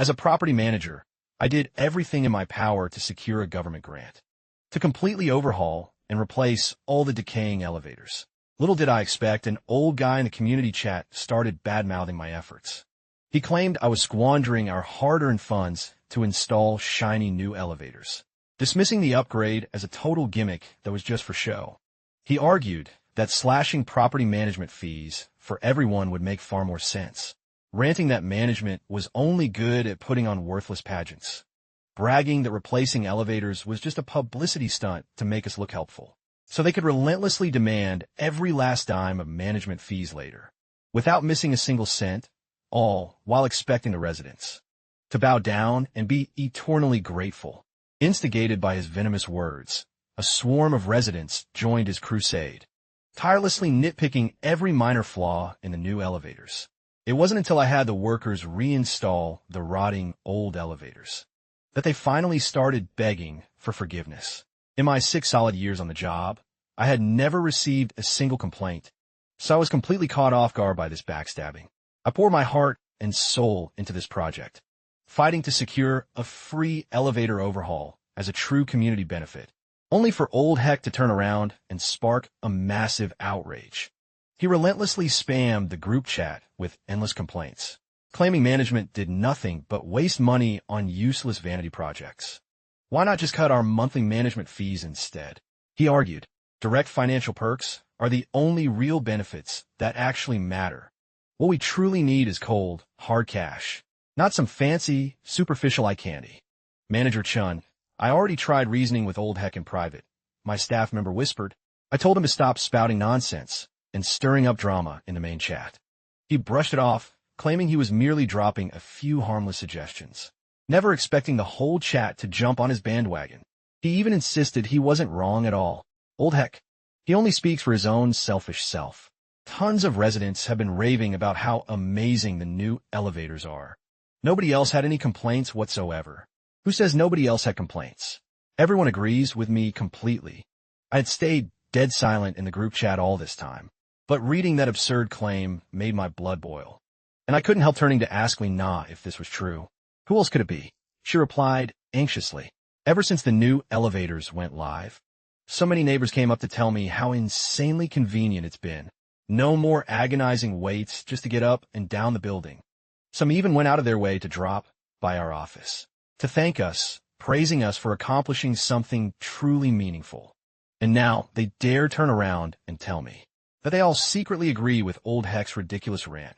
As a property manager, I did everything in my power to secure a government grant, to completely overhaul and replace all the decaying elevators. Little did I expect, an old guy in the community chat started bad-mouthing my efforts. He claimed I was squandering our hard-earned funds to install shiny new elevators, dismissing the upgrade as a total gimmick that was just for show. He argued that slashing property management fees for everyone would make far more sense, ranting that management was only good at putting on worthless pageants, bragging that replacing elevators was just a publicity stunt to make us look helpful, so they could relentlessly demand every last dime of management fees later, without missing a single cent, all while expecting the residents to bow down and be eternally grateful. Instigated by his venomous words, a swarm of residents joined his crusade, tirelessly nitpicking every minor flaw in the new elevators. It wasn't until I had the workers reinstall the rotting old elevators that they finally started begging for forgiveness. In my 6 solid years on the job, I had never received a single complaint, so I was completely caught off guard by this backstabbing. I poured my heart and soul into this project, fighting to secure a free elevator overhaul as a true community benefit, only for old Heck to turn around and spark a massive outrage. He relentlessly spammed the group chat with endless complaints, claiming management did nothing but waste money on useless vanity projects. Why not just cut our monthly management fees instead? He argued, direct financial perks are the only real benefits that actually matter. What we truly need is cold, hard cash, not some fancy, superficial eye candy. Manager Chun, I already tried reasoning with old Heck in private, my staff member whispered. I told him to stop spouting nonsense and stirring up drama in the main chat. He brushed it off, claiming he was merely dropping a few harmless suggestions, never expecting the whole chat to jump on his bandwagon. He even insisted he wasn't wrong at all. Old Heck, he only speaks for his own selfish self. Tons of residents have been raving about how amazing the new elevators are. Nobody else had any complaints whatsoever. Who says nobody else had complaints? Everyone agrees with me completely. I had stayed dead silent in the group chat all this time, but reading that absurd claim made my blood boil. And I couldn't help turning to ask Lina if this was true. Who else could it be? She replied anxiously. Ever since the new elevators went live, so many neighbors came up to tell me how insanely convenient it's been. No more agonizing waits just to get up and down the building. Some even went out of their way to drop by our office, to thank us, praising us for accomplishing something truly meaningful. And now they dare turn around and tell me that they all secretly agree with old Heck's ridiculous rant.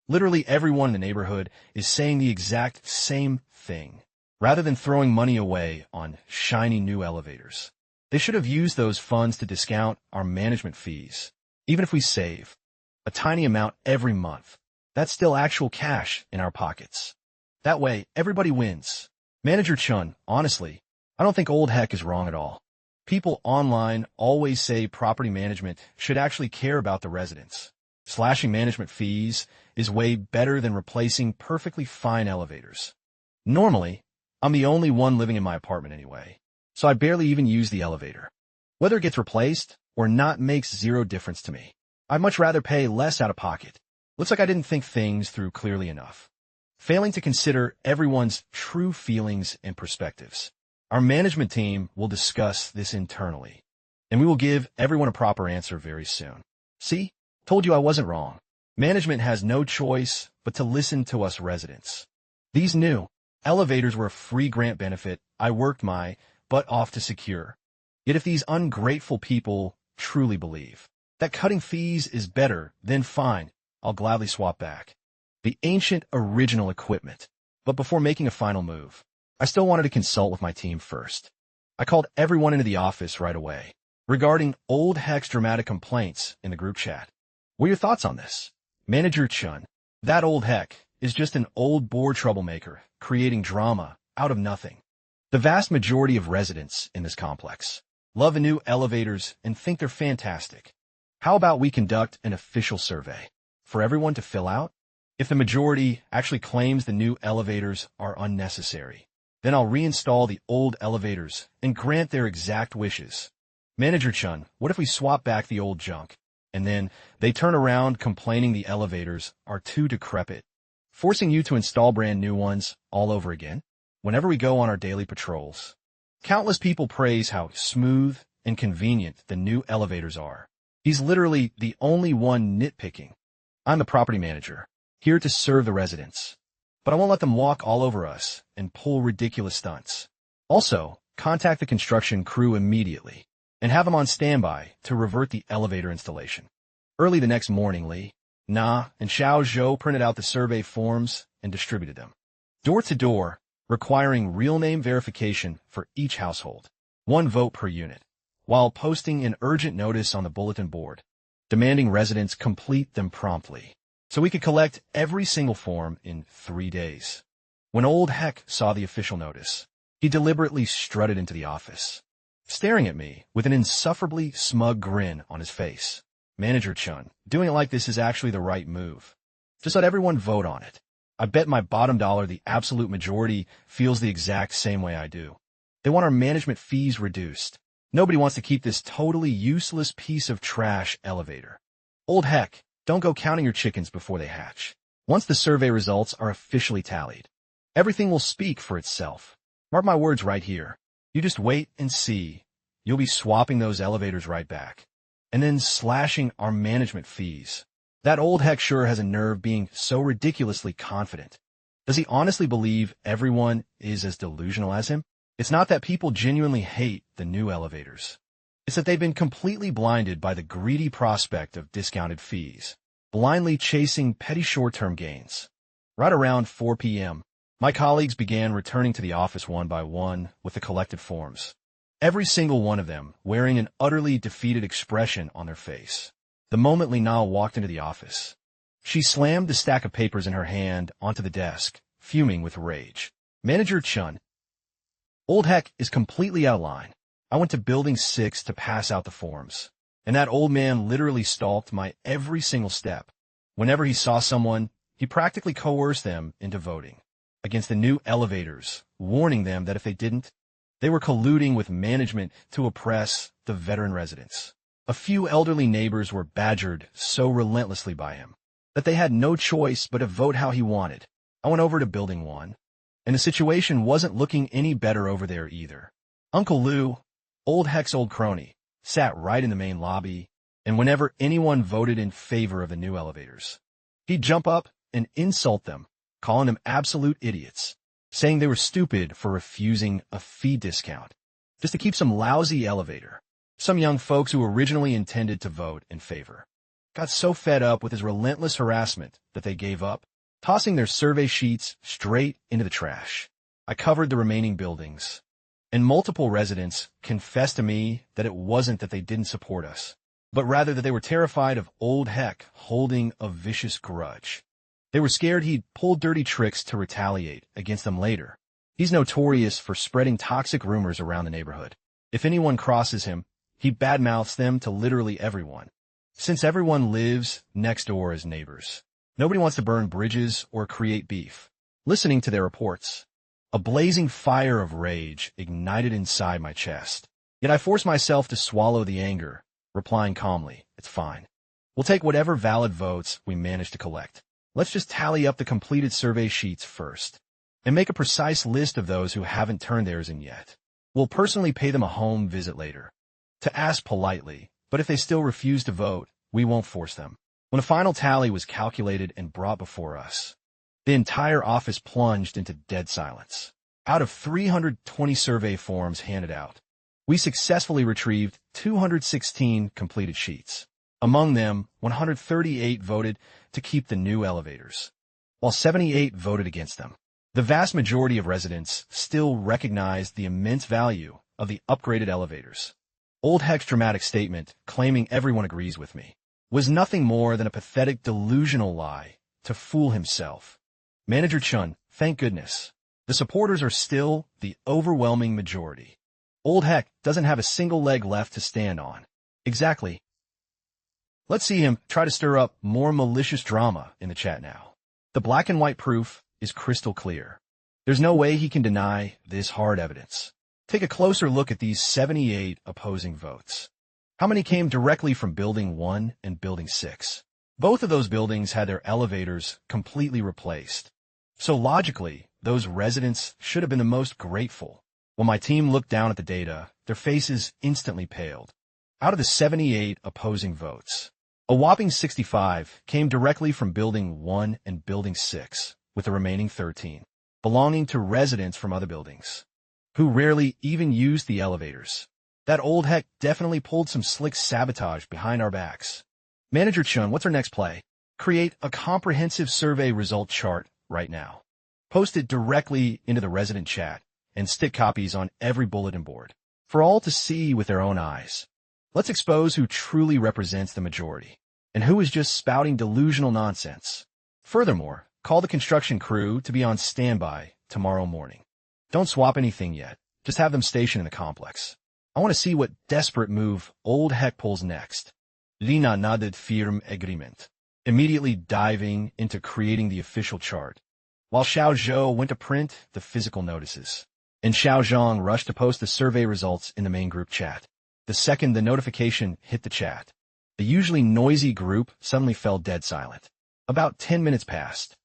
Literally everyone in the neighborhood is saying the exact same thing. Rather than throwing money away on shiny new elevators, they should have used those funds to discount our management fees. Even if we save a tiny amount every month, that's still actual cash in our pockets. That way, everybody wins. Manager Chun, honestly, I don't think old Heck is wrong at all. People online always say property management should actually care about the residents. Slashing management fees is way better than replacing perfectly fine elevators. Normally, I'm the only one living in my apartment anyway, so I barely even use the elevator. Whether it gets replaced or not makes zero difference to me. I'd much rather pay less out of pocket. Looks like I didn't think things through clearly enough, failing to consider everyone's true feelings and perspectives. Our management team will discuss this internally, and we will give everyone a proper answer very soon. See? Told you I wasn't wrong. Management has no choice but to listen to us residents. These new elevators were a free grant benefit I worked my butt off to secure. Yet if these ungrateful people truly believe that cutting fees is better, then fine, I'll gladly swap back the ancient original equipment. But before making a final move, I still wanted to consult with my team first. I called everyone into the office right away regarding old Heck's dramatic complaints in the group chat. What are your thoughts on this? Manager Chun, that old Heck is just an old bored troublemaker creating drama out of nothing. The vast majority of residents in this complex love the new elevators and think they're fantastic. How about we conduct an official survey for everyone to fill out? If the majority actually claims the new elevators are unnecessary, then I'll reinstall the old elevators and grant their exact wishes. Manager Chun, what if we swap back the old junk, and then they turn around complaining the elevators are too decrepit? forcing you to install brand new ones all over again. Whenever we go on our daily patrols, countless people praise how smooth and convenient the new elevators are. He's literally the only one nitpicking. I'm the property manager, here to serve the residents. But I won't let them walk all over us and pull ridiculous stunts. Also, contact the construction crew immediately and have them on standby to revert the elevator installation. Early the next morning, Li, Na, and Xiao Zhou printed out the survey forms and distributed them. Door to door, requiring real name verification for each household. 1 vote per unit, while posting an urgent notice on the bulletin board, demanding residents complete them promptly, so we could collect every single form in 3 days. When old Heck saw the official notice, he deliberately strutted into the office, staring at me with an insufferably smug grin on his face. Manager Chun, doing it like this is actually the right move. Just let everyone vote on it. I bet my bottom dollar the absolute majority feels the exact same way I do. They want our management fees reduced. Nobody wants to keep this totally useless piece of trash elevator. Old Heck, don't go counting your chickens before they hatch. Once the survey results are officially tallied, everything will speak for itself. Mark my words right here. You just wait and see. You'll be swapping those elevators right back, and then slashing our management fees. That old Heck sure has a nerve being so ridiculously confident. Does he honestly believe everyone is as delusional as him? It's not that people genuinely hate the new elevators. It's that they've been completely blinded by the greedy prospect of discounted fees, blindly chasing petty short-term gains. Right around 4 p.m., my colleagues began returning to the office one by one with the collected forms, every single one of them wearing an utterly defeated expression on their face. The moment Lina walked into the office, she slammed the stack of papers in her hand onto the desk, fuming with rage. Manager Chun, old Heck is completely out of line. I went to Building 6 to pass out the forms, and that old man literally stalked my every single step. Whenever he saw someone, he practically coerced them into voting against the new elevators, warning them that if they didn't, they were colluding with management to oppress the veteran residents. A few elderly neighbors were badgered so relentlessly by him that they had no choice but to vote how he wanted. I went over to Building 1, and the situation wasn't looking any better over there either. Uncle Lou, old Heck's old crony, sat right in the main lobby, and whenever anyone voted in favor of the new elevators, he'd jump up and insult them, calling them absolute idiots, saying they were stupid for refusing a fee discount just to keep some lousy elevator. Some young folks who originally intended to vote in favor got so fed up with his relentless harassment that they gave up, tossing their survey sheets straight into the trash. I covered the remaining buildings, and multiple residents confessed to me that it wasn't that they didn't support us, but rather that they were terrified of old Heck holding a vicious grudge. They were scared he'd pull dirty tricks to retaliate against them later. He's notorious for spreading toxic rumors around the neighborhood. If anyone crosses him, he badmouths them to literally everyone. Since everyone lives next door as neighbors, nobody wants to burn bridges or create beef. Listening to their reports, a blazing fire of rage ignited inside my chest. Yet I forced myself to swallow the anger, replying calmly, "It's fine. We'll take whatever valid votes we manage to collect. Let's just tally up the completed survey sheets first, and make a precise list of those who haven't turned theirs in yet. We'll personally pay them a home visit later, to ask politely, but if they still refuse to vote, we won't force them." When a final tally was calculated and brought before us, the entire office plunged into dead silence. Out of 320 survey forms handed out, we successfully retrieved 216 completed sheets. Among them, 138 voted to keep the new elevators, while 78 voted against them. The vast majority of residents still recognized the immense value of the upgraded elevators. Old Heck's dramatic statement, claiming everyone agrees with me, was nothing more than a pathetic delusional lie to fool himself. Manager Chun, thank goodness, the supporters are still the overwhelming majority. Old Heck doesn't have a single leg left to stand on. Exactly. Let's see him try to stir up more malicious drama in the chat now. The black and white proof is crystal clear. There's no way he can deny this hard evidence. Take a closer look at these 78 opposing votes. How many came directly from Building 1 and Building 6? Both of those buildings had their elevators completely replaced. So logically, those residents should have been the most grateful. When my team looked down at the data, their faces instantly paled. Out of the 78 opposing votes, a whopping 65 came directly from Building 1 and Building 6, with the remaining 13 belonging to residents from other buildings, who rarely even used the elevators. That old heck definitely pulled some slick sabotage behind our backs. Manager Chun, what's our next play? Create a comprehensive survey result chart right now. Post it directly into the resident chat and stick copies on every bulletin board for all to see with their own eyes. Let's expose who truly represents the majority and who is just spouting delusional nonsense. Furthermore, call the construction crew to be on standby tomorrow morning. Don't swap anything yet. Just have them stationed in the complex. I want to see what desperate move old heck pulls next. Lina nodded firm agreement, immediately diving into creating the official chart, while Xiao Zhou went to print the physical notices, and Xiao Zhang rushed to post the survey results in the main group chat. The second the notification hit the chat, the usually noisy group suddenly fell dead silent. About 10 minutes passed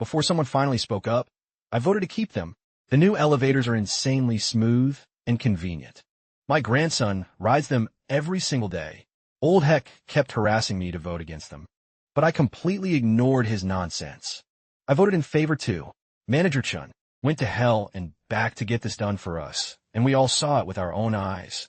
before someone finally spoke up. I voted to keep them. The new elevators are insanely smooth and convenient. My grandson rides them every single day. Old heck kept harassing me to vote against them, but I completely ignored his nonsense. I voted in favor too. Manager Chun went to hell and back to get this done for us, and we all saw it with our own eyes.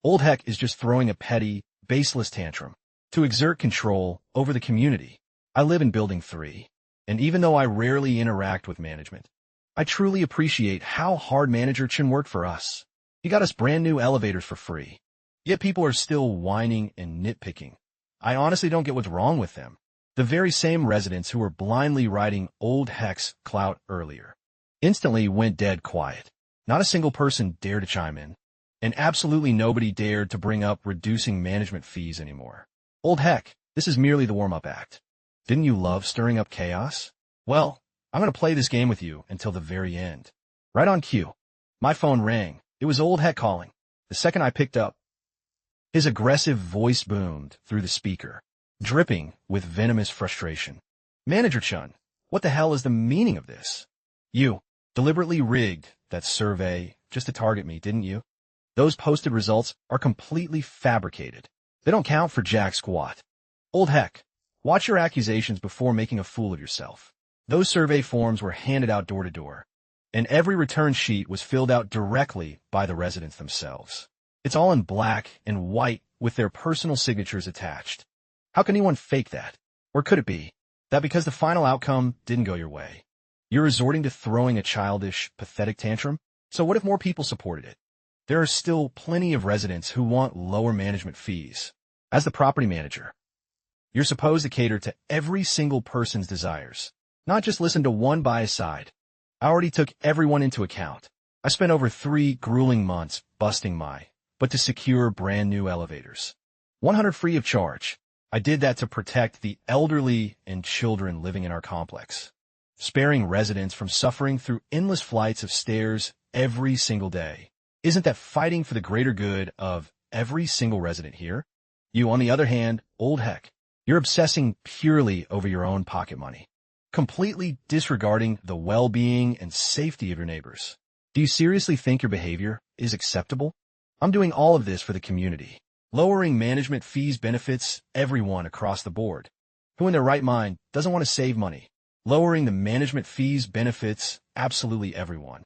Old heck is just throwing a petty, baseless tantrum to exert control over the community. I live in Building 3, and even though I rarely interact with management, I truly appreciate how hard Manager Chun worked for us. He got us brand new elevators for free. Yet people are still whining and nitpicking. I honestly don't get what's wrong with them. The very same residents who were blindly riding old heck's clout earlier instantly went dead quiet. Not a single person dared to chime in, and absolutely nobody dared to bring up reducing management fees anymore. Old heck, this is merely the warm-up act. Didn't you love stirring up chaos? Well, I'm going to play this game with you until the very end. Right on cue. My phone rang. It was old heck calling. The second I picked up, his aggressive voice boomed through the speaker, dripping with venomous frustration. Manager Chun, what the hell is the meaning of this? You deliberately rigged that survey just to target me, didn't you? Those posted results are completely fabricated. They don't count for jack squat. Old heck, watch your accusations before making a fool of yourself. Those survey forms were handed out door to door, and every return sheet was filled out directly by the residents themselves. It's all in black and white with their personal signatures attached. How can anyone fake that? Or could it be that because the final outcome didn't go your way, you're resorting to throwing a childish, pathetic tantrum? So what if more people supported it? There are still plenty of residents who want lower management fees. As the property manager, you're supposed to cater to every single person's desires, not just listen to one by a side. I already took everyone into account. I spent over 3 grueling months busting but to secure brand new elevators. 100 free of charge. I did that to protect the elderly and children living in our complex, sparing residents from suffering through endless flights of stairs every single day. Isn't that fighting for the greater good of every single resident here? You, on the other hand, old heck, you're obsessing purely over your own pocket money, completely disregarding the well-being and safety of your neighbors. Do you seriously think your behavior is acceptable? I'm doing all of this for the community. Lowering management fees benefits everyone across the board. Who in their right mind doesn't want to save money? Lowering the management fees benefits absolutely everyone.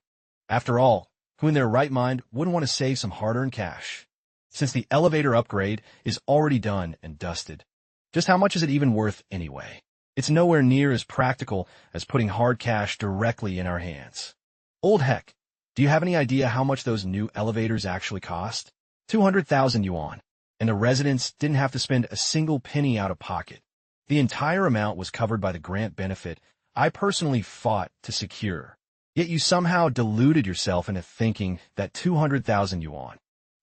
After all, who in their right mind wouldn't want to save some hard-earned cash? Since the elevator upgrade is already done and dusted, just how much is it even worth anyway? It's nowhere near as practical as putting hard cash directly in our hands. Old heck, do you have any idea how much those new elevators actually cost? 200,000 yuan. And the residents didn't have to spend a single penny out of pocket. The entire amount was covered by the grant benefit I personally fought to secure. Yet you somehow deluded yourself into thinking that 200,000 yuan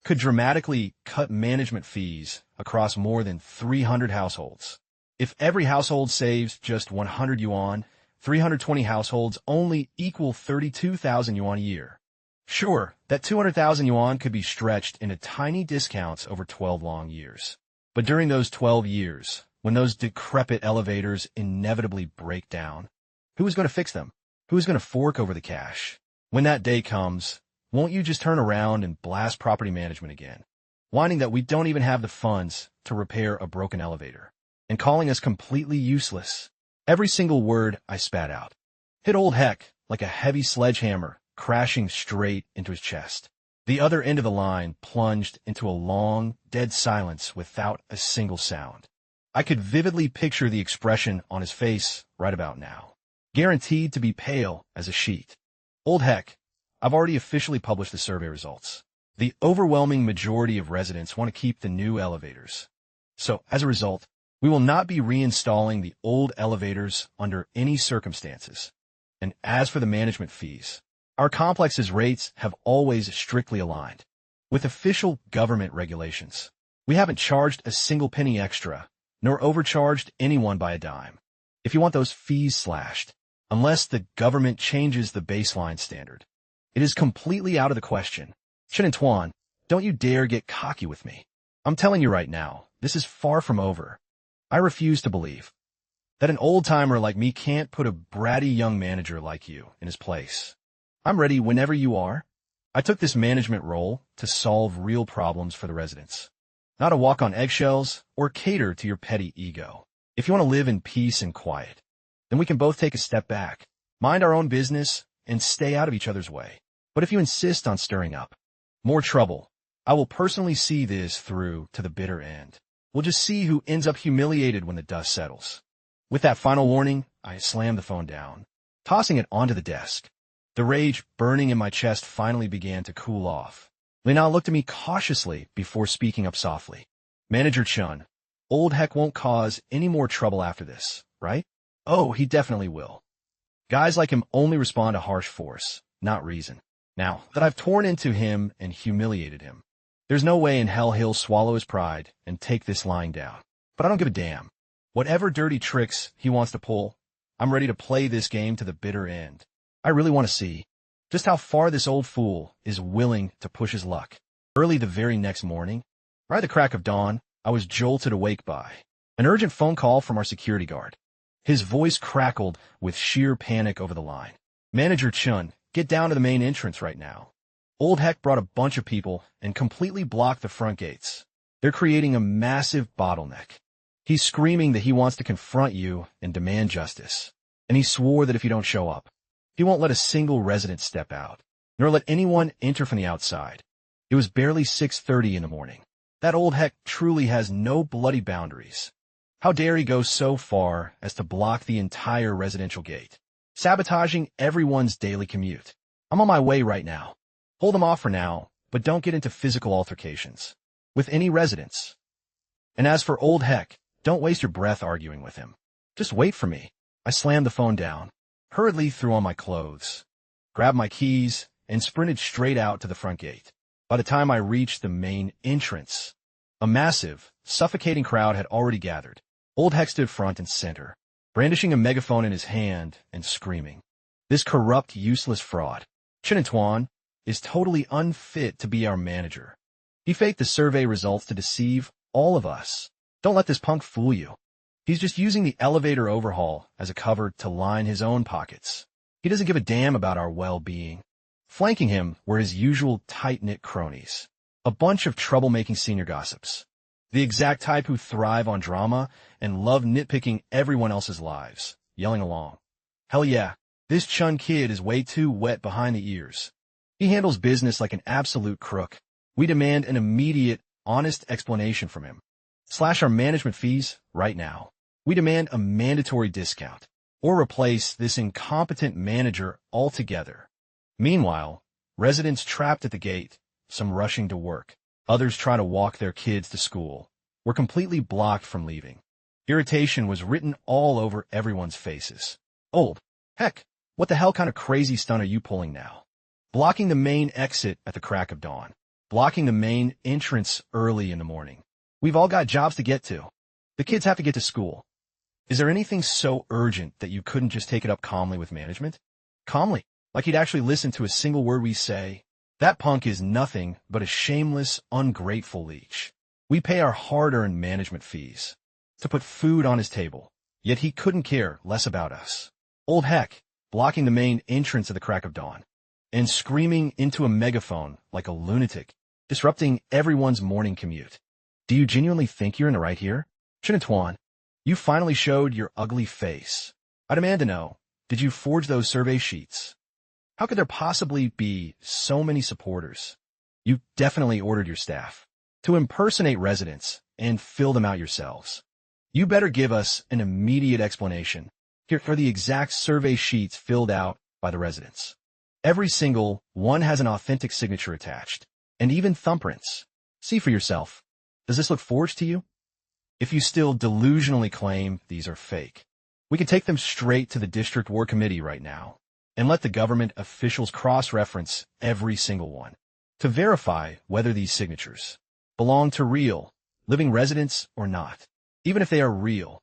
could dramatically cut management fees across more than 300 households. If every household saves just 100 yuan, 320 households only equal 32,000 yuan a year. Sure, that 200,000 yuan could be stretched into tiny discounts over 12 long years. But during those 12 years, when those decrepit elevators inevitably break down? Who is going to fix them? Who is going to fork over the cash? When that day comes, won't you just turn around and blast property management again, whining that we don't even have the funds to repair a broken elevator, and calling us completely useless? Every single word I spat out hit old Heck like a heavy sledgehammer, crashing straight into his chest. The other end of the line plunged into a long, dead silence without a single sound. I could vividly picture the expression on his face right about now, guaranteed to be pale as a sheet. Old Heck, I've already officially published the survey results. The overwhelming majority of residents want to keep the new elevators. So, as a result, we will not be reinstalling the old elevators under any circumstances. And as for the management fees, our complex's rates have always strictly aligned with official government regulations. We haven't charged a single penny extra, nor overcharged anyone by a dime. If you want those fees slashed, unless the government changes the baseline standard, it is completely out of the question. Chen and Tuan, don't you dare get cocky with me. I'm telling you right now, this is far from over. I refuse to believe that an old-timer like me can't put a bratty young manager like you in his place. I'm ready whenever you are. I took this management role to solve real problems for the residents, not to walk on eggshells or cater to your petty ego. If you want to live in peace and quiet, then we can both take a step back, mind our own business, and stay out of each other's way. But if you insist on stirring up more trouble, I will personally see this through to the bitter end. We'll just see who ends up humiliated when the dust settles. With that final warning, I slammed the phone down, tossing it onto the desk. The rage burning in my chest finally began to cool off. Lina looked at me cautiously before speaking up softly. Manager Chun, old Heck won't cause any more trouble after this, right? Oh, he definitely will. Guys like him only respond to harsh force, not reason. Now that I've torn into him and humiliated him, there's no way in hell he'll swallow his pride and take this lying down. But I don't give a damn. Whatever dirty tricks he wants to pull, I'm ready to play this game to the bitter end. I really want to see just how far this old fool is willing to push his luck. Early the very next morning, right at the crack of dawn, I was jolted awake by an urgent phone call from our security guard. His voice crackled with sheer panic over the line. Manager Chun, get down to the main entrance right now. Old Heck brought a bunch of people and completely blocked the front gates. They're creating a massive bottleneck. He's screaming that he wants to confront you and demand justice. And he swore that if you don't show up, he won't let a single resident step out, nor let anyone enter from the outside. It was barely 6:30 in the morning. That old Heck truly has no bloody boundaries. How dare he go so far as to block the entire residential gate, sabotaging everyone's daily commute. I'm on my way right now. Hold him off for now, but don't get into physical altercations with any residents. And as for old Heck, don't waste your breath arguing with him. Just wait for me. I slammed the phone down, hurriedly threw on my clothes, grabbed my keys, and sprinted straight out to the front gate. By the time I reached the main entrance, a massive, suffocating crowd had already gathered. Old Heck stood front and center, brandishing a megaphone in his hand and screaming. This corrupt, useless fraud, Chen and Tuan, is totally unfit to be our manager. He faked the survey results to deceive all of us. Don't let this punk fool you. He's just using the elevator overhaul as a cover to line his own pockets. He doesn't give a damn about our well-being. Flanking him were his usual tight-knit cronies, a bunch of troublemaking senior gossips, the exact type who thrive on drama and love nitpicking everyone else's lives, yelling along. Hell yeah, this Chun kid is way too wet behind the ears. He handles business like an absolute crook. We demand an immediate, honest explanation from him. Slash our management fees right now. We demand a mandatory discount, or replace this incompetent manager altogether. Meanwhile, residents trapped at the gate, some rushing to work, others trying to walk their kids to school, were completely blocked from leaving. Irritation was written all over everyone's faces. Old Heck, what the hell kind of crazy stunt are you pulling now? Blocking the main exit at the crack of dawn. Blocking the main entrance early in the morning. We've all got jobs to get to. The kids have to get to school. Is there anything so urgent that you couldn't just take it up calmly with management? Calmly, like he'd actually listen to a single word we say. That punk is nothing but a shameless, ungrateful leech. We pay our hard-earned management fees. to put food on his table, yet he couldn't care less about us. Old Heck, blocking the main entrance of the crack of dawn, and screaming into a megaphone like a lunatic, disrupting everyone's morning commute. Do you genuinely think you're in the right here? Chinatuan, you finally showed your ugly face. I demand to know, did you forge those survey sheets? How could there possibly be so many supporters? You definitely ordered your staff to impersonate residents and fill them out yourselves. You better give us an immediate explanation. Here are the exact survey sheets filled out by the residents. Every single one has an authentic signature attached, and even thumbprints. See for yourself. Does this look forged to you? If you still delusionally claim these are fake, we can take them straight to the District War Committee right now and let the government officials cross-reference every single one to verify whether these signatures belong to real, living residents or not. Even if they are real,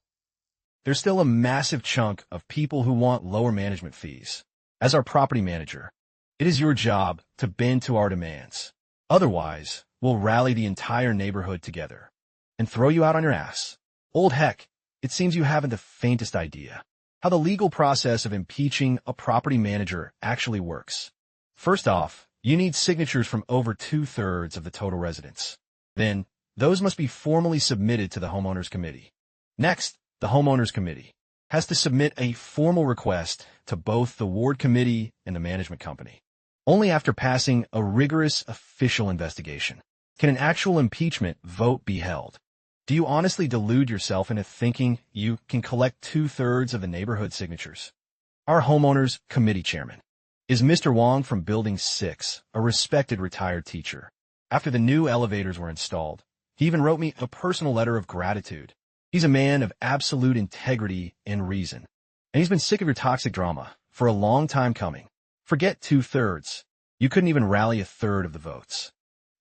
there's still a massive chunk of people who want lower management fees. As our property manager, it is your job to bend to our demands. Otherwise, we'll rally the entire neighborhood together and throw you out on your ass. Old Heck, it seems you haven't the faintest idea how the legal process of impeaching a property manager actually works. First off, you need signatures from over 2/3 of the total residents. Then, those must be formally submitted to the Homeowners Committee. Next, the Homeowners Committee has to submit a formal request to both the Ward Committee and the management company. Only after passing a rigorous official investigation can an actual impeachment vote be held. Do you honestly delude yourself into thinking you can collect 2/3 of the neighborhood signatures? Our Homeowners Committee chairman is Mr. Wong from Building 6, a respected retired teacher. After the new elevators were installed, he even wrote me a personal letter of gratitude. He's a man of absolute integrity and reason, and he's been sick of your toxic drama for a long time coming. Forget 2/3. You couldn't even rally 1/3 of the votes.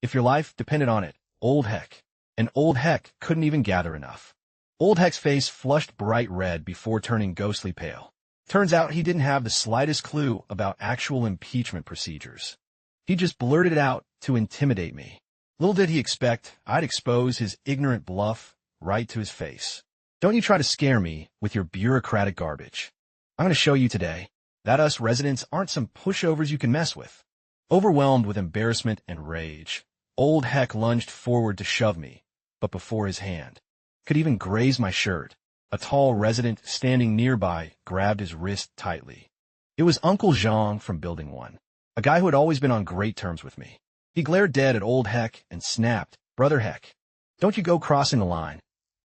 If your life depended on it, Old Heck. And Old Heck couldn't even gather enough. Old Heck's face flushed bright red before turning ghostly pale. Turns out he didn't have the slightest clue about actual impeachment procedures. He just blurted it out to intimidate me. Little did he expect I'd expose his ignorant bluff right to his face. Don't you try to scare me with your bureaucratic garbage. I'm going to show you today that us residents aren't some pushovers you can mess with. Overwhelmed with embarrassment and rage, Old Heck lunged forward to shove me, but before his hand could even graze my shirt, a tall resident standing nearby grabbed his wrist tightly. It was Uncle Zhang from Building 1, a guy who had always been on great terms with me. He glared dead at Old Heck and snapped, "Brother Heck, don't you go crossing the line.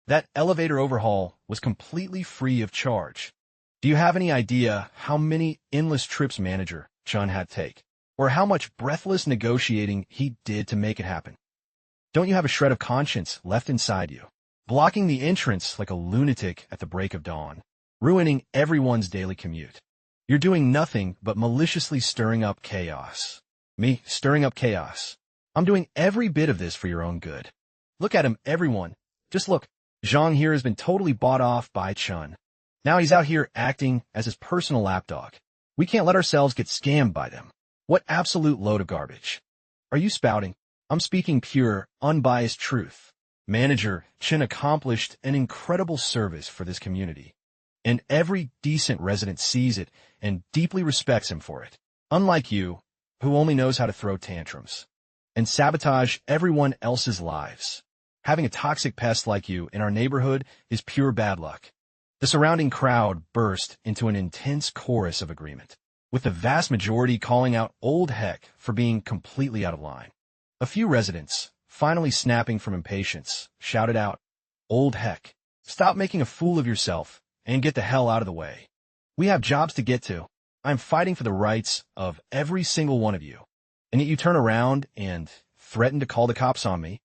That elevator overhaul was completely free of charge. Do you have any idea how many endless trips Manager Chun had to take, or how much breathless negotiating he did to make it happen? Don't you have a shred of conscience left inside you? Blocking the entrance like a lunatic at the break of dawn, ruining everyone's daily commute. You're doing nothing but maliciously stirring up chaos. Me stirring up chaos. I'm doing every bit of this for your own good. Look at him, everyone. Just look. Zhang here has been totally bought off by Chun. Now he's out here acting as his personal lapdog. We can't let ourselves get scammed by them. What absolute load of garbage. Are you spouting? I'm speaking pure, unbiased truth. Manager Chin accomplished an incredible service for this community, and every decent resident sees it and deeply respects him for it. Unlike you, who only knows how to throw tantrums and sabotage everyone else's lives. Having a toxic pest like you in our neighborhood is pure bad luck. The surrounding crowd burst into an intense chorus of agreement, with the vast majority calling out Old Heck for being completely out of line. A few residents, finally snapping from impatience, shouted out, "Old Heck, stop making a fool of yourself and get the hell out of the way. We have jobs to get to. I'm fighting for the rights of every single one of you. And yet you turn around and threaten to call the cops on me.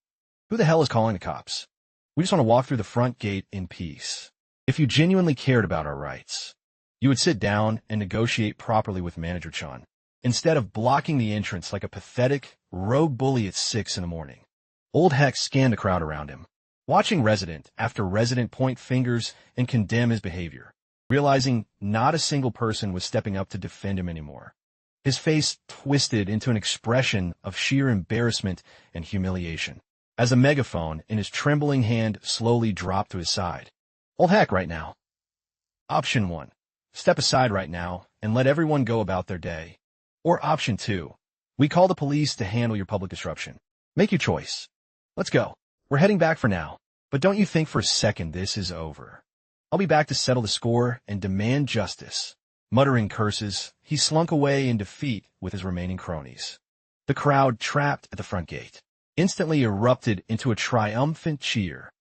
Who the hell is calling the cops? We just want to walk through the front gate in peace. If you genuinely cared about our rights, you would sit down and negotiate properly with Manager Chun, instead of blocking the entrance like a pathetic, rogue bully at 6 in the morning." Old Heck scanned the crowd around him, watching resident after resident point fingers and condemn his behavior, realizing not a single person was stepping up to defend him anymore. His face twisted into an expression of sheer embarrassment and humiliation. as a megaphone in his trembling hand slowly dropped to his side. Old heck right now. Option 1. Step aside right now and let everyone go about their day. Or Option 2. We call the police to handle your public disruption. Make your choice. Let's go. We're heading back for now. But don't you think for a second this is over. I'll be back to settle the score and demand justice. Muttering curses, he slunk away in defeat with his remaining cronies. The crowd, trapped at the front gate, instantly erupted into a triumphant cheer.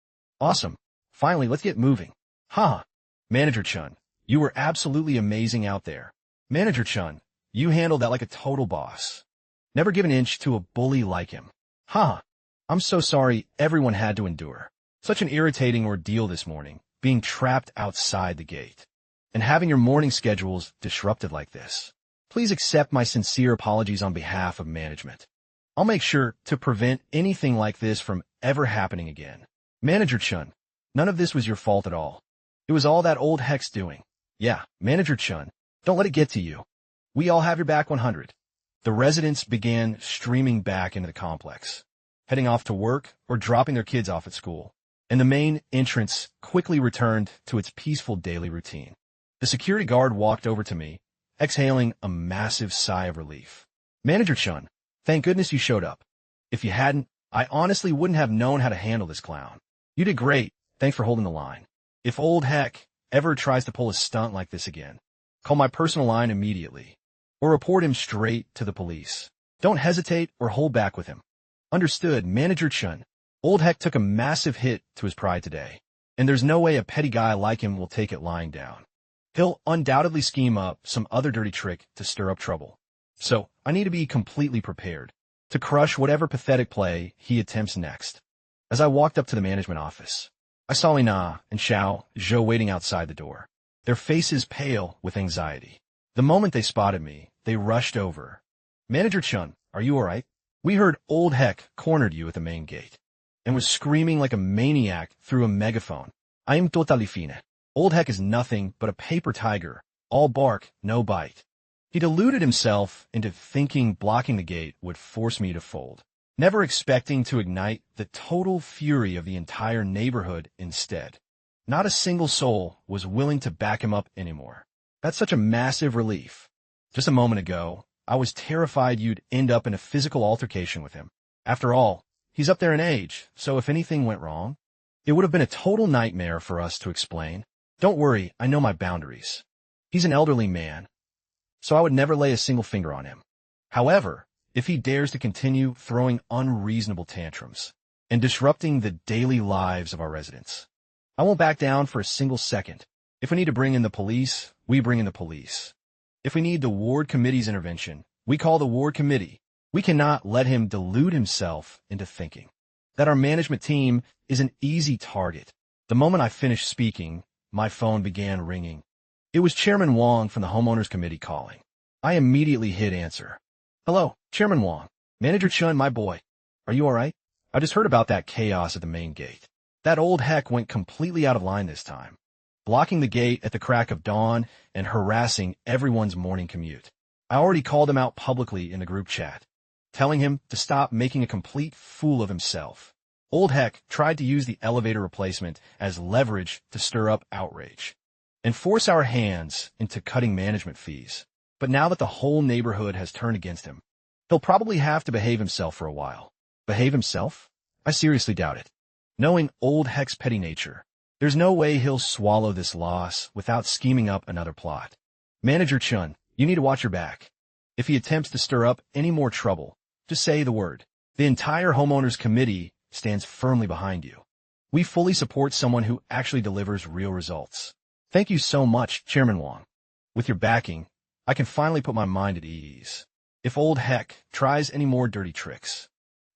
Awesome. Finally, let's get moving. Ha! Manager Chun, you were absolutely amazing out there. Manager Chun, you handled that like a total boss. Never give an inch to a bully like him. Ha! I'm so sorry everyone had to endure such an irritating ordeal this morning, being trapped outside the gate, and having your morning schedules disrupted like this. Please accept my sincere apologies on behalf of management. I'll make sure to prevent anything like this from ever happening again. Manager Chun, none of this was your fault at all. It was all that old heck's doing. Yeah, Manager Chun, don't let it get to you. We all have your back 100. The residents began streaming back into the complex, heading off to work or dropping their kids off at school, and the main entrance quickly returned to its peaceful daily routine. The security guard walked over to me, exhaling a massive sigh of relief. Manager Chun, thank goodness you showed up. If you hadn't, I honestly wouldn't have known how to handle this clown. You did great. Thanks for holding the line. If old heck ever tries to pull a stunt like this again, call my personal line immediately, or report him straight to the police. Don't hesitate or hold back with him. Understood, Manager Chun. Old heck took a massive hit to his pride today, and there's no way a petty guy like him will take it lying down. He'll undoubtedly scheme up some other dirty trick to stir up trouble. So, I need to be completely prepared to crush whatever pathetic play he attempts next. As I walked up to the management office, I saw Ina and Xiao Zhou waiting outside the door, their faces pale with anxiety. The moment they spotted me, they rushed over. Manager Chun, are you alright? We heard old heck cornered you at the main gate, and was screaming like a maniac through a megaphone. I am totally fine. Old heck is nothing but a paper tiger, all bark, no bite. He deluded himself into thinking blocking the gate would force me to fold, never expecting to ignite the total fury of the entire neighborhood instead. Not a single soul was willing to back him up anymore. That's such a massive relief. Just a moment ago, I was terrified you'd end up in a physical altercation with him. After all, he's up there in age, so if anything went wrong, it would have been a total nightmare for us to explain. Don't worry, I know my boundaries. He's an elderly man, so I would never lay a single finger on him. However, if he dares to continue throwing unreasonable tantrums and disrupting the daily lives of our residents, I won't back down for a single second. If we need to bring in the police, we bring in the police. If we need the ward committee's intervention, we call the ward committee. We cannot let him delude himself into thinking that our management team is an easy target. The moment I finished speaking, my phone began ringing. It was Chairman Wong from the Homeowners Committee calling. I immediately hit answer. Hello, Chairman Wong. Manager Chun, my boy. Are you all right? I just heard about that chaos at the main gate. That old heck went completely out of line this time, blocking the gate at the crack of dawn and harassing everyone's morning commute. I already called him out publicly in the group chat, telling him to stop making a complete fool of himself. Old heck tried to use the elevator replacement as leverage to stir up outrage and force our hands into cutting management fees. But now that the whole neighborhood has turned against him, he'll probably have to behave himself for a while. Behave himself? I seriously doubt it. Knowing old heck's petty nature, there's no way he'll swallow this loss without scheming up another plot. Manager Chun, you need to watch your back. If he attempts to stir up any more trouble, just say the word. The entire homeowners committee stands firmly behind you. We fully support someone who actually delivers real results. Thank you so much, Chairman Wong. With your backing, I can finally put my mind at ease. If old heck tries any more dirty tricks,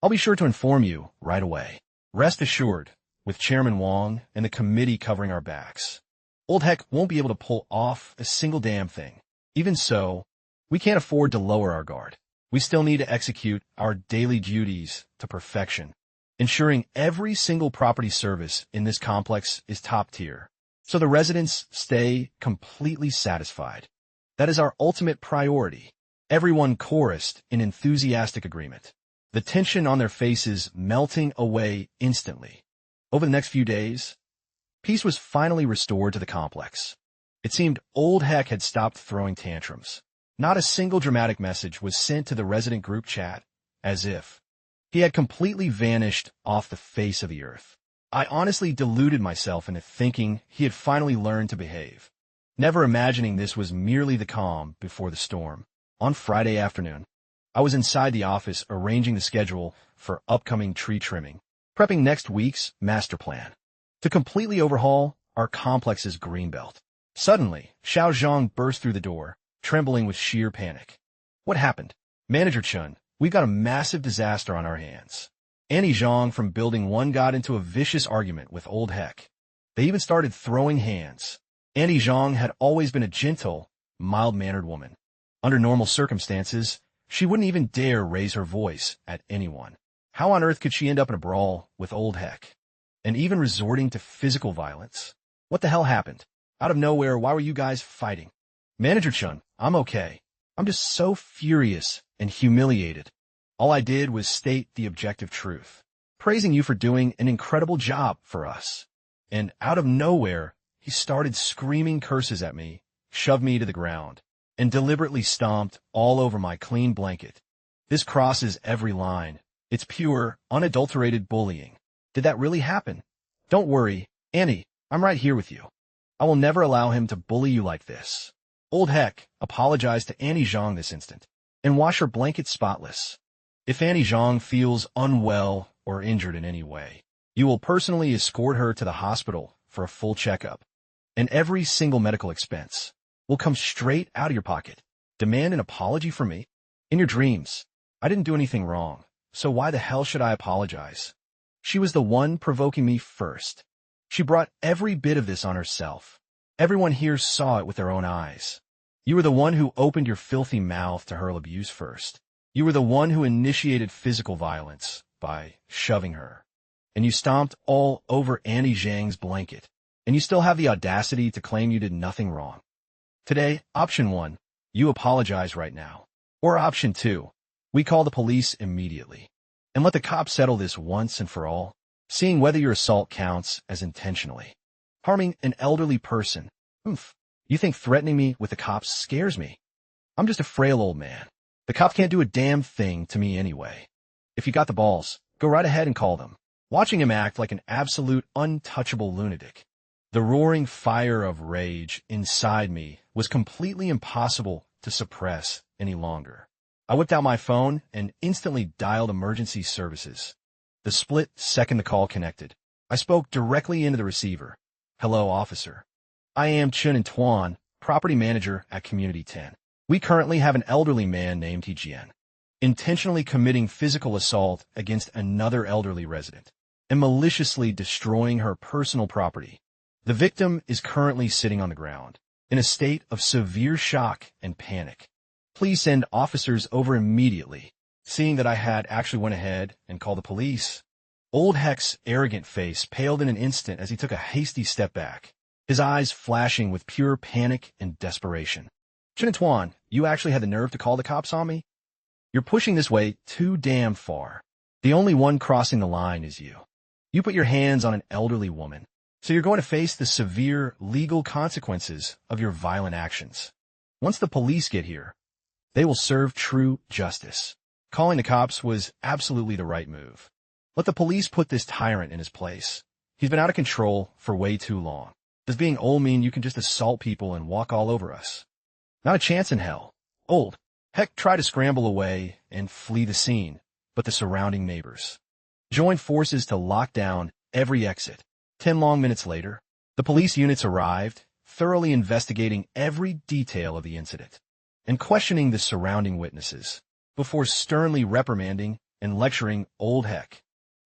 I'll be sure to inform you right away. Rest assured, with Chairman Wong and the committee covering our backs, old heck won't be able to pull off a single damn thing. Even so, we can't afford to lower our guard. We still need to execute our daily duties to perfection, ensuring every single property service in this complex is top tier, so the residents stay completely satisfied. That is our ultimate priority. Everyone chorused in enthusiastic agreement. the tension on their faces melting away instantly. Over the next few days, peace was finally restored to the complex. It seemed Old Heck had stopped throwing tantrums. Not a single dramatic message was sent to the resident group chat, as if he had completely vanished off the face of the earth. I honestly deluded myself into thinking he had finally learned to behave, never imagining this was merely the calm before the storm. On Friday afternoon, I was inside the office arranging the schedule for upcoming tree trimming, prepping next week's master plan to completely overhaul our complex's greenbelt. Suddenly, Xiao Zhang burst through the door, trembling with sheer panic. What happened? Manager Chun, we've got a massive disaster on our hands. Annie Zhang from Building 1 got into a vicious argument with Old Heck. They even started throwing hands. Annie Zhang had always been a gentle, mild-mannered woman. Under normal circumstances, she wouldn't even dare raise her voice at anyone. How on earth could she end up in a brawl with Old Heck? And even resorting to physical violence? What the hell happened? Out of nowhere, why were you guys fighting? Manager Chun, I'm okay. I'm just so furious and humiliated. All I did was state the objective truth, praising you for doing an incredible job for us. And out of nowhere, he started screaming curses at me, shoved me to the ground, and deliberately stomped all over my clean blanket. This crosses every line. It's pure, unadulterated bullying. Did that really happen? Don't worry, Annie, I'm right here with you. I will never allow him to bully you like this. Old Heck apologized to Annie Zhang this instant, and wash her blanket spotless. If Annie Zhang feels unwell or injured in any way, you will personally escort her to the hospital for a full checkup, and every single medical expense will come straight out of your pocket. Demand an apology from me? In your dreams. I didn't do anything wrong, so why the hell should I apologize? She was the one provoking me first. She brought every bit of this on herself. Everyone here saw it with their own eyes. You were the one who opened your filthy mouth to hurl abuse first. You were the one who initiated physical violence by shoving her. And you stomped all over Annie Zhang's blanket. And you still have the audacity to claim you did nothing wrong. Today, option 1, you apologize right now. Or option 2, we call the police immediately. And let the cops settle this once and for all, seeing whether your assault counts as intentionally harming an elderly person. Oof. You think threatening me with the cops scares me? I'm just a frail old man. The cops can't do a damn thing to me anyway. If you got the balls, go right ahead and call them. Watching him act like an absolute untouchable lunatic, the roaring fire of rage inside me was completely impossible to suppress any longer. I whipped out my phone and instantly dialed emergency services. The split second the call connected, I spoke directly into the receiver. Hello, officer. I am Chun and Tuan, property manager at Community 10. We currently have an elderly man named Tijian, intentionally committing physical assault against another elderly resident and maliciously destroying her personal property. The victim is currently sitting on the ground, in a state of severe shock and panic. Please send officers over immediately. Seeing that I had actually went ahead and called the police. Old Heck's arrogant face paled in an instant as he took a hasty step back, his eyes flashing with pure panic and desperation. Chun and Tuan, you actually had the nerve to call the cops on me? You're pushing this way too damn far. The only one crossing the line is you. You put your hands on an elderly woman, so you're going to face the severe legal consequences of your violent actions. Once the police get here, they will serve true justice. Calling the cops was absolutely the right move. Let the police put this tyrant in his place. He's been out of control for way too long. Does being old mean you can just assault people and walk all over us? Not a chance in hell. Old Heck tried to scramble away and flee the scene, but the surrounding neighbors joined forces to lock down every exit. 10 long minutes later, the police units arrived, thoroughly investigating every detail of the incident and questioning the surrounding witnesses before sternly reprimanding and lecturing Old Heck.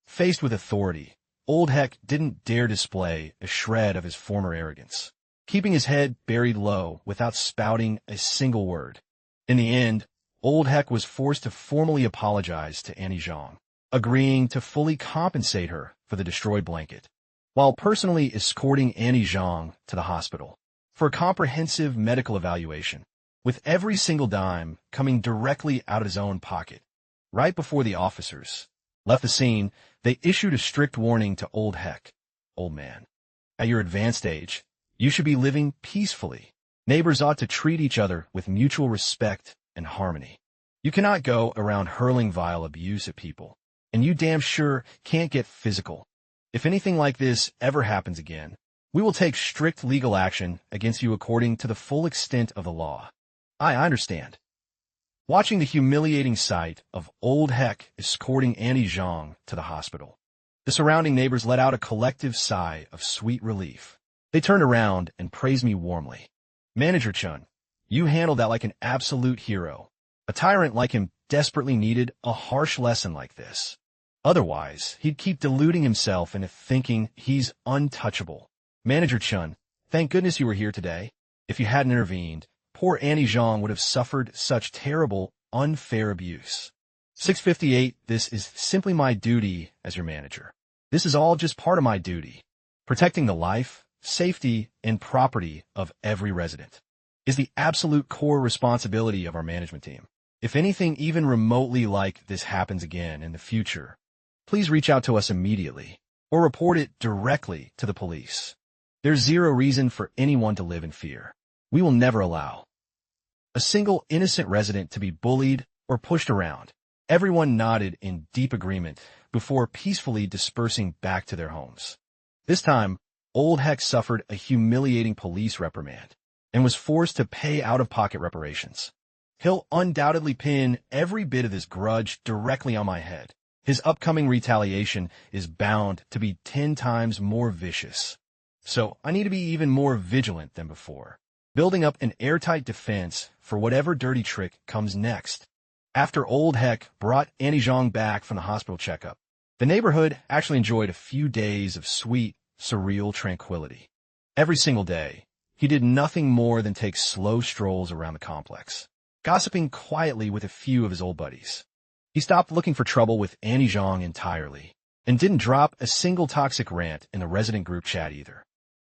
Faced with authority, Old Heck didn't dare display a shred of his former arrogance, keeping his head buried low without spouting a single word. In the end, Old Heck was forced to formally apologize to Annie Zhang, agreeing to fully compensate her for the destroyed blanket, while personally escorting Annie Zhang to the hospital for a comprehensive medical evaluation, with every single dime coming directly out of his own pocket. Right before the officers left the scene, they issued a strict warning to Old Heck. Old man, at your advanced age, you should be living peacefully. Neighbors ought to treat each other with mutual respect and harmony. You cannot go around hurling vile abuse at people, and you damn sure can't get physical. If anything like this ever happens again, we will take strict legal action against you according to the full extent of the law. I understand. Watching the humiliating sight of Old Heck escorting Annie Zhang to the hospital, the surrounding neighbors let out a collective sigh of sweet relief. They turned around and praised me warmly. Manager Chun, you handled that like an absolute hero. A tyrant like him desperately needed a harsh lesson like this. Otherwise, he'd keep deluding himself into thinking he's untouchable. Manager Chun, thank goodness you were here today. If you hadn't intervened, poor Annie Zhang would have suffered such terrible, unfair abuse. 658, this is simply my duty as your manager. This is all just part of my duty. Protecting the life, safety, and property of every resident is the absolute core responsibility of our management team. If anything even remotely like this happens again in the future, please reach out to us immediately or report it directly to the police. There's zero reason for anyone to live in fear. We will never allow a single innocent resident to be bullied or pushed around. Everyone nodded in deep agreement before peacefully dispersing back to their homes. This time, Old Heck suffered a humiliating police reprimand and was forced to pay out-of-pocket reparations. He'll undoubtedly pin every bit of this grudge directly on my head. His upcoming retaliation is bound to be 10 times more vicious. So I need to be even more vigilant than before, building up an airtight defense for whatever dirty trick comes next. After Old Heck brought Annie Zhang back from the hospital checkup, the neighborhood actually enjoyed a few days of sweet, surreal tranquility. Every single day, he did nothing more than take slow strolls around the complex, gossiping quietly with a few of his old buddies. He stopped looking for trouble with Annie Zhang entirely, and didn't drop a single toxic rant in the resident group chat either.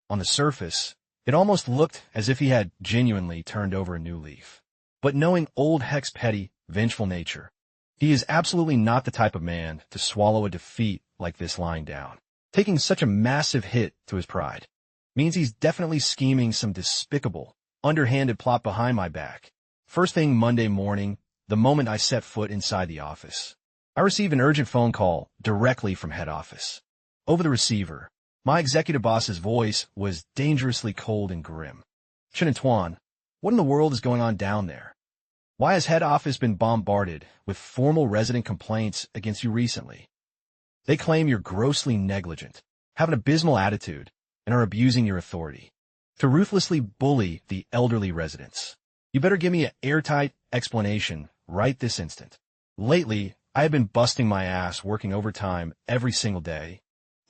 On the surface, it almost looked as if he had genuinely turned over a new leaf. But knowing Old Heck's petty, vengeful nature, he is absolutely not the type of man to swallow a defeat like this lying down. Taking such a massive hit to his pride means he's definitely scheming some despicable, underhanded plot behind my back. First thing Monday morning, the moment I set foot inside the office, I received an urgent phone call directly from head office. Over the receiver, my executive boss's voice was dangerously cold and grim. Chen and Tuan, what in the world is going on down there? Why has head office been bombarded with formal resident complaints against you recently? They claim you're grossly negligent, have an abysmal attitude, and are abusing your authority to ruthlessly bully the elderly residents. You better give me an airtight explanation right this instant. Lately, I have been busting my ass working overtime every single day,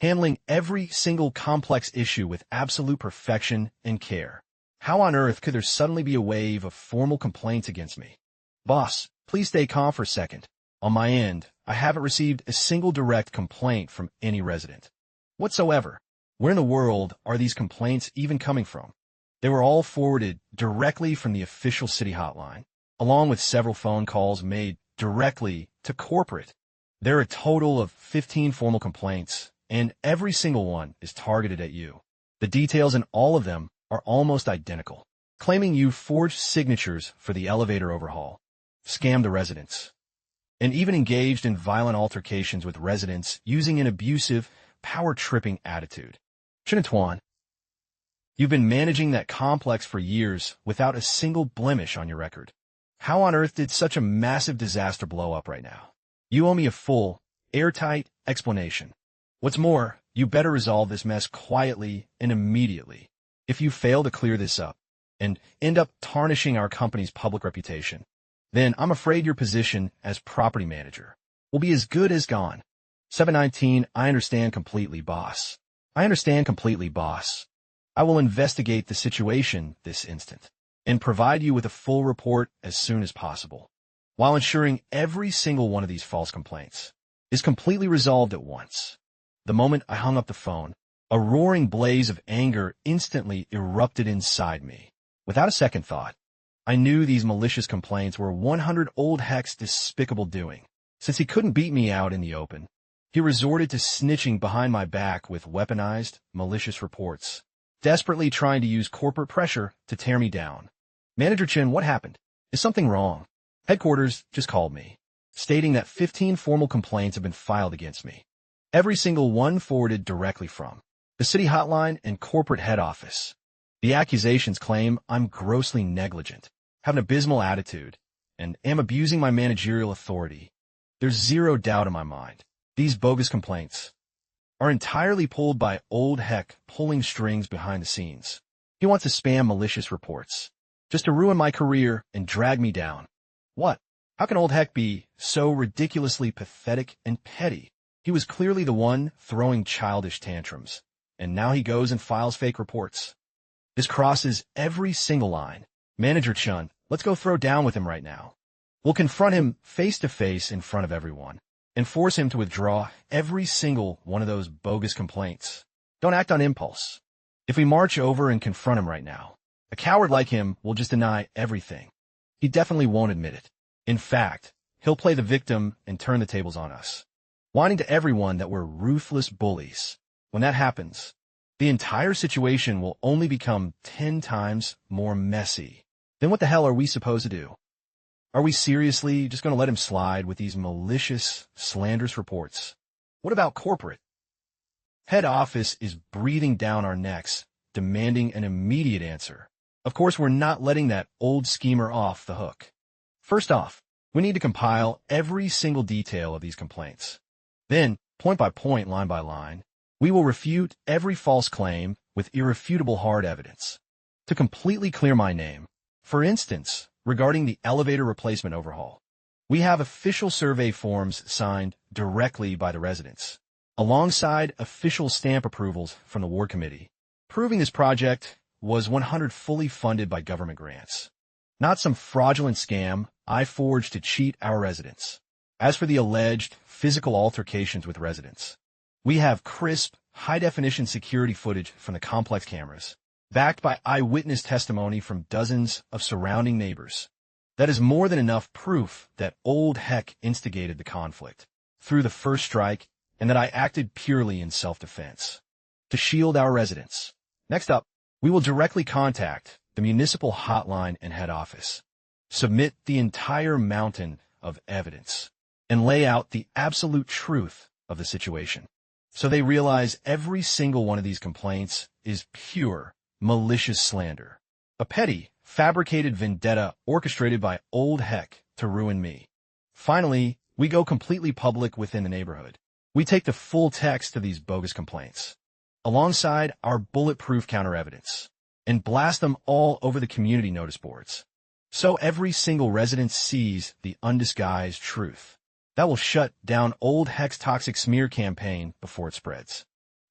handling every single complex issue with absolute perfection and care. How on earth could there suddenly be a wave of formal complaints against me? Boss, please stay calm for a second. On my end, I haven't received a single direct complaint from any resident whatsoever. Where in the world are these complaints even coming from? They were all forwarded directly from the official city hotline, along with several phone calls made directly to corporate. There are a total of 15 formal complaints, and every single one is targeted at you. The details in all of them are almost identical, claiming you forged signatures for the elevator overhaul, scammed the residents, and even engaged in violent altercations with residents using an abusive, power-tripping attitude. Chinatuan, you've been managing that complex for years without a single blemish on your record. How on earth did such a massive disaster blow up right now? You owe me a full, airtight explanation. What's more, you better resolve this mess quietly and immediately. If you fail to clear this up and end up tarnishing our company's public reputation, then I'm afraid your position as property manager will be as good as gone. 719, I understand completely, boss. I understand completely, boss. I will investigate the situation this instant and provide you with a full report as soon as possible, while ensuring every single one of these false complaints is completely resolved at once. The moment I hung up the phone, a roaring blaze of anger instantly erupted inside me. Without a second thought, I knew these malicious complaints were 100 Old Heck's despicable doing. Since he couldn't beat me out in the open, he resorted to snitching behind my back with weaponized, malicious reports, desperately trying to use corporate pressure to tear me down. Manager Chen, what happened? Is something wrong? Headquarters just called me, stating that 15 formal complaints have been filed against me. Every single one forwarded directly from the city hotline and corporate head office. The accusations claim I'm grossly negligent, have an abysmal attitude, and am abusing my managerial authority. There's zero doubt in my mind. These bogus complaints are entirely pulled by old Heck pulling strings behind the scenes. He wants to spam malicious reports, just to ruin my career and drag me down. What? How can old Heck be so ridiculously pathetic and petty? He was clearly the one throwing childish tantrums, and now he goes and files fake reports. This crosses every single line. Manager Chun, let's go throw down with him right now. We'll confront him face to face in front of everyone and force him to withdraw every single one of those bogus complaints. Don't act on impulse. If we march over and confront him right now, a coward like him will just deny everything. He definitely won't admit it. In fact, he'll play the victim and turn the tables on us, whining to everyone that we're ruthless bullies. When that happens, the entire situation will only become 10 times more messy. Then what the hell are we supposed to do? Are we seriously just going to let him slide with these malicious, slanderous reports? What about corporate? Head office is breathing down our necks, demanding an immediate answer. Of course, we're not letting that old schemer off the hook. First off, we need to compile every single detail of these complaints. Then, point by point, line by line, we will refute every false claim with irrefutable hard evidence. To completely clear my name, for instance, regarding the elevator replacement overhaul, we have official survey forms signed directly by the residents, alongside official stamp approvals from the ward committee, proving this project was 100% fully funded by government grants, not some fraudulent scam I forged to cheat our residents. As for the alleged physical altercations with residents, we have crisp, high-definition security footage from the complex cameras, backed by eyewitness testimony from dozens of surrounding neighbors. That is more than enough proof that old Heck instigated the conflict through the first strike and that I acted purely in self-defense to shield our residents. Next up, we will directly contact the municipal hotline and head office, submit the entire mountain of evidence, and lay out the absolute truth of the situation, so they realize every single one of these complaints is pure, malicious slander, a petty, fabricated vendetta orchestrated by old Heck to ruin me. Finally, we go completely public within the neighborhood. We take the full text of these bogus complaints, alongside our bulletproof counter-evidence, and blast them all over the community notice boards, so every single resident sees the undisguised truth. That will shut down old Heck's toxic smear campaign before it spreads,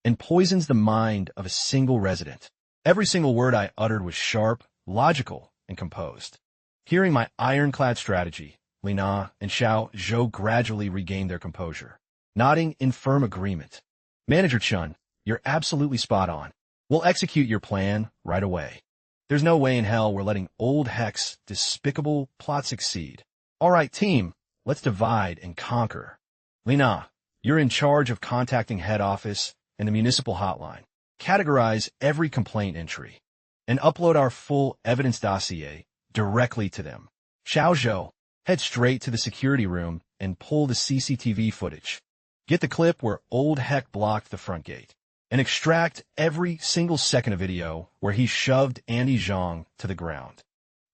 and poisons the mind of a single resident. Every single word I uttered was sharp, logical, and composed. Hearing my ironclad strategy, Lina and Xiao Zhou gradually regained their composure, nodding in firm agreement. Manager Chun, you're absolutely spot on. We'll execute your plan right away. There's no way in hell we're letting old Heck's despicable plot succeed. All right, team, let's divide and conquer. Lina, you're in charge of contacting head office and the municipal hotline. Categorize every complaint entry and upload our full evidence dossier directly to them. Xiao Zhou, head straight to the security room and pull the CCTV footage. Get the clip where old Heck blocked the front gate and extract every single second of video where he shoved Andy Zhang to the ground.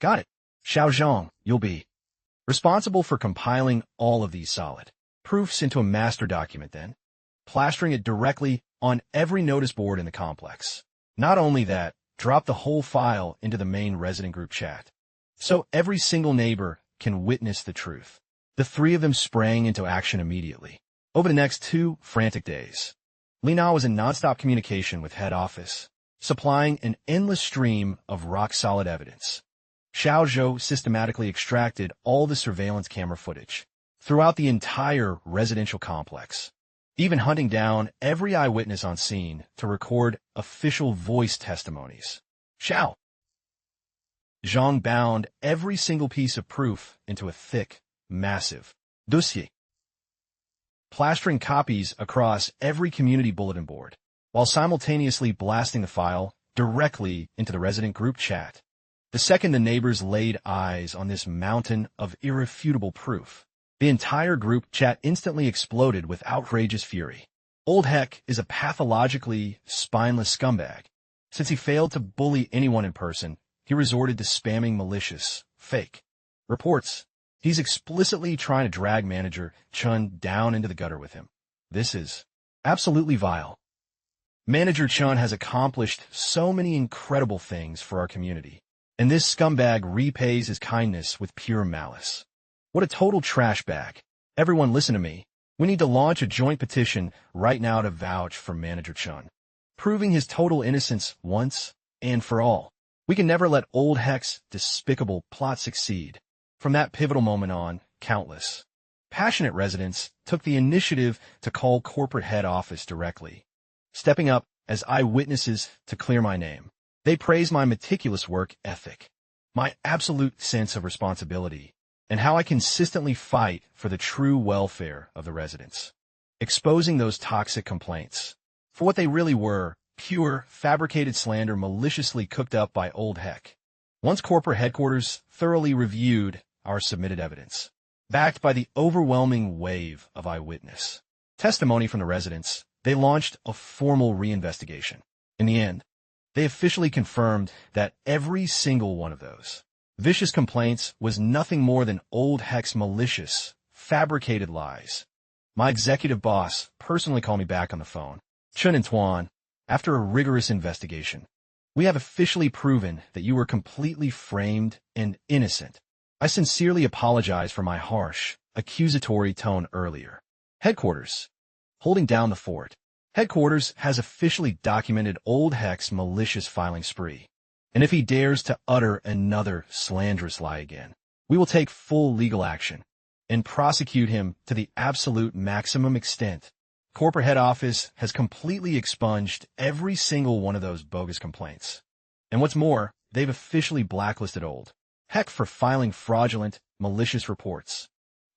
Got it. Xiao Zhang, you'll be responsible for compiling all of these solid proofs into a master document then, plastering it directly on every notice board in the complex. Not only that, drop the whole file into the main resident group chat, so every single neighbor can witness the truth. The three of them sprang into action immediately. Over the next 2 frantic days, Lina was in nonstop communication with head office, supplying an endless stream of rock-solid evidence. Xiao Zhou systematically extracted all the surveillance camera footage throughout the entire residential complex, even hunting down every eyewitness on scene to record official voice testimonies. Xiao Zhang bound every single piece of proof into a thick, massive dossier. plastering copies across every community bulletin board, while simultaneously blasting the file directly into the resident group chat. The second the neighbors laid eyes on this mountain of irrefutable proof, the entire group chat instantly exploded with outrageous fury. Old Heck is a pathologically spineless scumbag. Since he failed to bully anyone in person, he resorted to spamming malicious, fake reports. He's explicitly trying to drag manager Chun down into the gutter with him. This is absolutely vile. Manager Chun has accomplished so many incredible things for our community, and this scumbag repays his kindness with pure malice. What a total trash bag. Everyone listen to me. We need to launch a joint petition right now to vouch for Manager Chun, proving his total innocence once and for all. We can never let Old Heck's despicable plot succeed. From that pivotal moment on, countless passionate residents took the initiative to call corporate head office directly, stepping up as eyewitnesses to clear my name. They praised my meticulous work ethic, my absolute sense of responsibility, and how I consistently fight for the true welfare of the residents, exposing those toxic complaints for what they really were, pure, fabricated slander maliciously cooked up by Old Heck. Once corporate headquarters thoroughly reviewed our submitted evidence, backed by the overwhelming wave of eyewitness testimony from the residents, they launched a formal reinvestigation. In the end, they officially confirmed that every single one of those vicious complaints was nothing more than Old Heck's malicious, fabricated lies. My executive boss personally called me back on the phone. Chun and Tuan, after a rigorous investigation, we have officially proven that you were completely framed and innocent. I sincerely apologize for my harsh, accusatory tone earlier. Headquarters, holding down the fort. Headquarters has officially documented Old Heck's malicious filing spree. And if he dares to utter another slanderous lie again, we will take full legal action and prosecute him to the absolute maximum extent. Corporate head office has completely expunged every single one of those bogus complaints. And what's more, they've officially blacklisted Old Heck for filing fraudulent, malicious reports.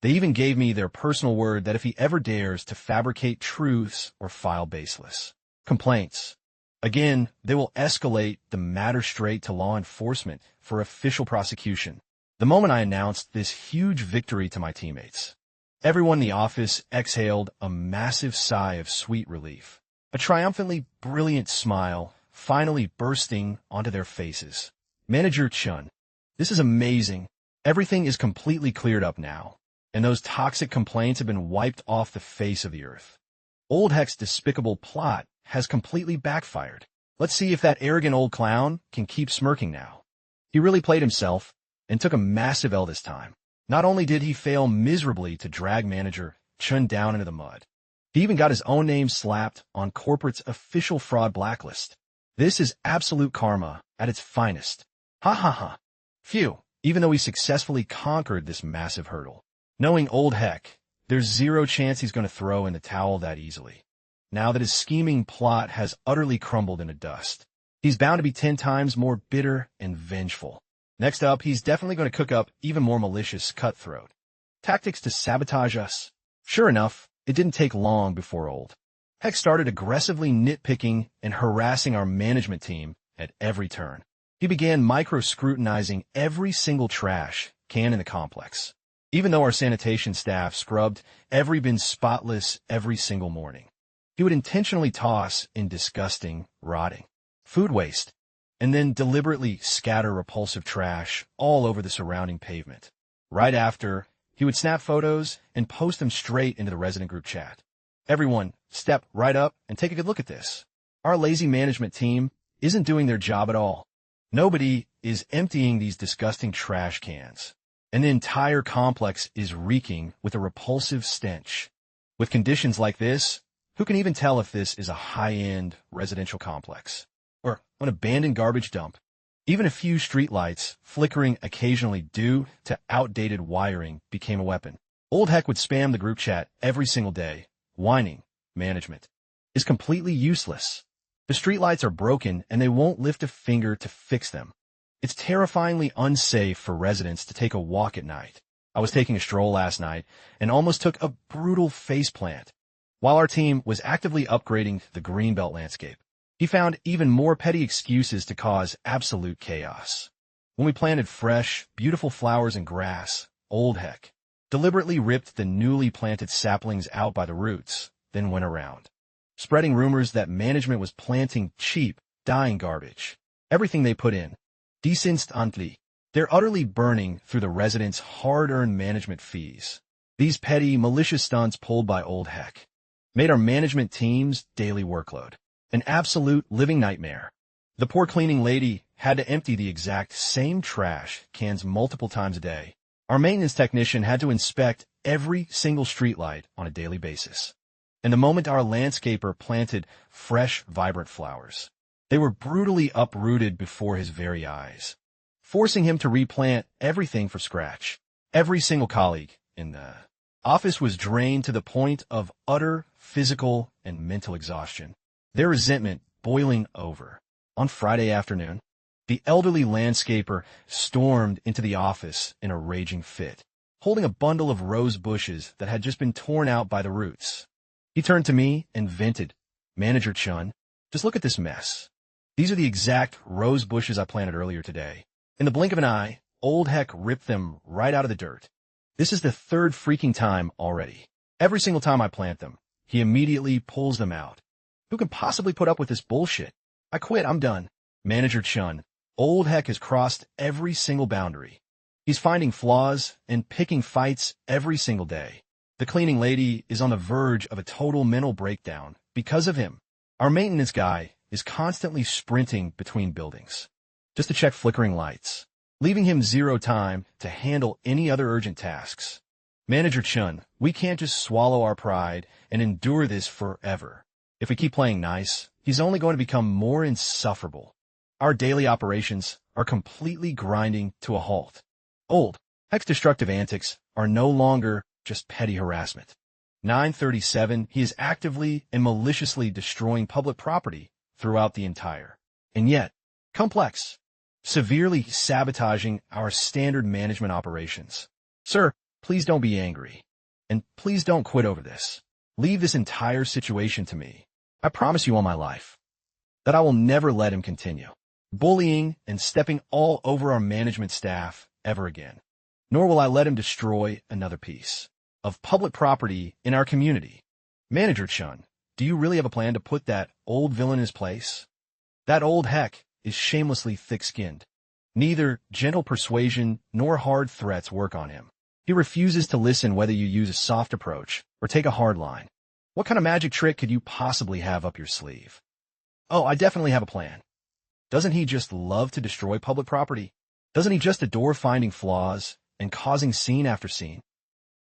They even gave me their personal word that if he ever dares to fabricate truths or file baseless complaints, again, they will escalate the matter straight to law enforcement for official prosecution. The moment I announced this huge victory to my teammates, everyone in the office exhaled a massive sigh of sweet relief, a triumphantly brilliant smile finally bursting onto their faces. Manager Chun, this is amazing. Everything is completely cleared up now, and those toxic complaints have been wiped off the face of the earth. Old Heck's despicable plot has completely backfired. Let's see if that arrogant old clown can keep smirking now. He really played himself and took a massive L this time. Not only did he fail miserably to drag manager Chun down into the mud, he even got his own name slapped on corporate's official fraud blacklist. This is absolute karma at its finest. Ha ha ha. Phew, even though he successfully conquered this massive hurdle, knowing Old Heck, there's zero chance he's going to throw in the towel that easily. Now that his scheming plot has utterly crumbled into dust, he's bound to be 10 times more bitter and vengeful. Next up, he's definitely going to cook up even more malicious cutthroat tactics to sabotage us. Sure enough, it didn't take long before Old Heck started aggressively nitpicking and harassing our management team at every turn. He began micro-scrutinizing every single trash can in the complex, even though our sanitation staff scrubbed every bin spotless every single morning. He would intentionally toss in disgusting, rotting food waste, and then deliberately scatter repulsive trash all over the surrounding pavement. Right after, he would snap photos and post them straight into the resident group chat. Everyone, step right up and take a good look at this. Our lazy management team isn't doing their job at all. Nobody is emptying these disgusting trash cans, and the entire complex is reeking with a repulsive stench. With conditions like this, who can even tell if this is a high-end residential complex or an abandoned garbage dump? Even a few streetlights flickering occasionally due to outdated wiring became a weapon. Old Heck would spam the group chat every single day, whining management is completely useless. The streetlights are broken and they won't lift a finger to fix them. It's terrifyingly unsafe for residents to take a walk at night. I was taking a stroll last night and almost took a brutal faceplant. While our team was actively upgrading the greenbelt landscape, he found even more petty excuses to cause absolute chaos. When we planted fresh, beautiful flowers and grass, Old Heck deliberately ripped the newly planted saplings out by the roots, then went around spreading rumors that management was planting cheap, dying garbage. Everything they put in, disinstantly, they're utterly burning through the residents' hard-earned management fees. These petty, malicious stunts pulled by Old Heck made our management team's daily workload an absolute living nightmare. The poor cleaning lady had to empty the exact same trash cans multiple times a day. Our maintenance technician had to inspect every single streetlight on a daily basis. And the moment our landscaper planted fresh, vibrant flowers, they were brutally uprooted before his very eyes, forcing him to replant everything from scratch. Every single colleague in the office was drained to the point of utter physical and mental exhaustion, their resentment boiling over. On Friday afternoon, the elderly landscaper stormed into the office in a raging fit, holding a bundle of rose bushes that had just been torn out by the roots. He turned to me and vented, "Manager Chun, just look at this mess. These are the exact rose bushes I planted earlier today. In the blink of an eye, Old Heck ripped them right out of the dirt. This is the third freaking time already. Every single time I plant them, he immediately pulls them out. Who can possibly put up with this bullshit? I quit, I'm done." Manager Chun, Old Heck has crossed every single boundary. He's finding flaws and picking fights every single day. The cleaning lady is on the verge of a total mental breakdown because of him. Our maintenance guy is constantly sprinting between buildings just to check flickering lights, leaving him zero time to handle any other urgent tasks. Manager Chun, we can't just swallow our pride and endure this forever. If we keep playing nice, he's only going to become more insufferable. Our daily operations are completely grinding to a halt. Old Heck's destructive antics are no longer just petty harassment. 937, he is actively and maliciously destroying public property throughout the entire, and yet, complex, severely sabotaging our standard management operations. Sir, please don't be angry. And please don't quit over this. Leave this entire situation to me. I promise you on my life that I will never let him continue bullying and stepping all over our management staff ever again. Nor will I let him destroy another piece of public property in our community. Manager Chun, do you really have a plan to put that old villain in his place? That Old Heck is shamelessly thick-skinned. Neither gentle persuasion nor hard threats work on him. He refuses to listen whether you use a soft approach or take a hard line. What kind of magic trick could you possibly have up your sleeve? Oh, I definitely have a plan. Doesn't he just love to destroy public property? Doesn't he just adore finding flaws and causing scene after scene?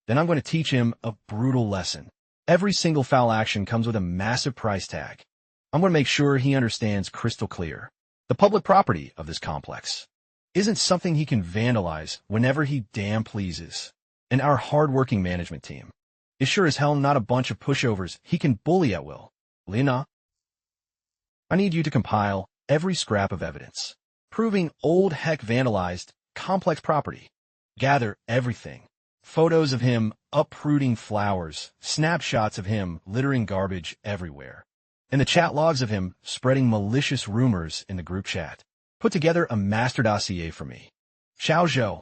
Then I'm going to teach him a brutal lesson. Every single foul action comes with a massive price tag. I'm going to make sure he understands crystal clear. The public property of this complex isn't something he can vandalize whenever he damn pleases. And our hard-working management team is sure as hell not a bunch of pushovers he can bully at will. Lena, I need you to compile every scrap of evidence proving Old Heck vandalized complex property. Gather everything. Photos of him uprooting flowers, snapshots of him littering garbage everywhere, and the chat logs of him spreading malicious rumors in the group chat. Put together a master dossier for me. Xiao Zhou,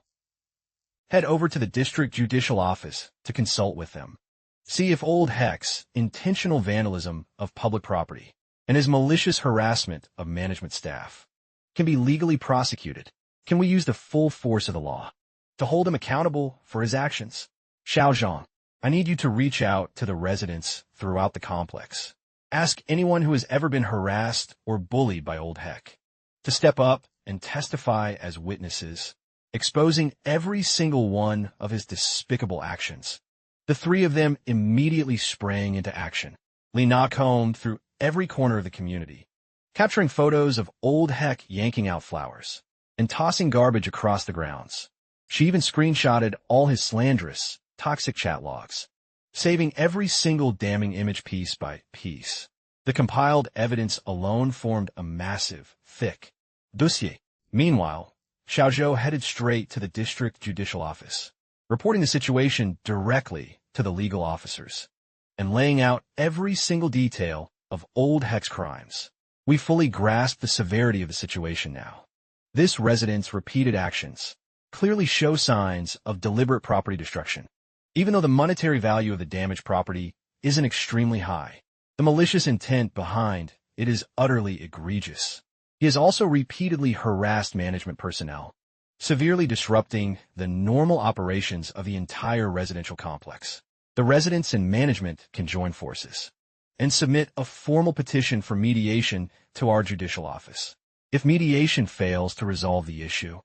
head over to the district judicial office to consult with them. See if Old Heck's intentional vandalism of public property and his malicious harassment of management staff can be legally prosecuted. Can we use the full force of the law to hold him accountable for his actions? Xiao Zhang, I need you to reach out to the residents throughout the complex. Ask anyone who has ever been harassed or bullied by Old Heck to step up and testify as witnesses, exposing every single one of his despicable actions. The three of them immediately sprang into action. Lina combed through every corner of the community, capturing photos of Old Heck yanking out flowers and tossing garbage across the grounds. She even screenshotted all his slanderous, toxic chat logs, saving every single damning image piece by piece. The compiled evidence alone formed a massive, thick dossier. Meanwhile, Xiao Zhou headed straight to the district judicial office, reporting the situation directly to the legal officers, and laying out every single detail of Old Heck's crimes. We fully grasp the severity of the situation now. This resident's repeated actions clearly show signs of deliberate property destruction. Even though the monetary value of the damaged property isn't extremely high, the malicious intent behind it is utterly egregious. He has also repeatedly harassed management personnel, severely disrupting the normal operations of the entire residential complex. The residents and management can join forces and submit a formal petition for mediation to our judicial office. If mediation fails to resolve the issue,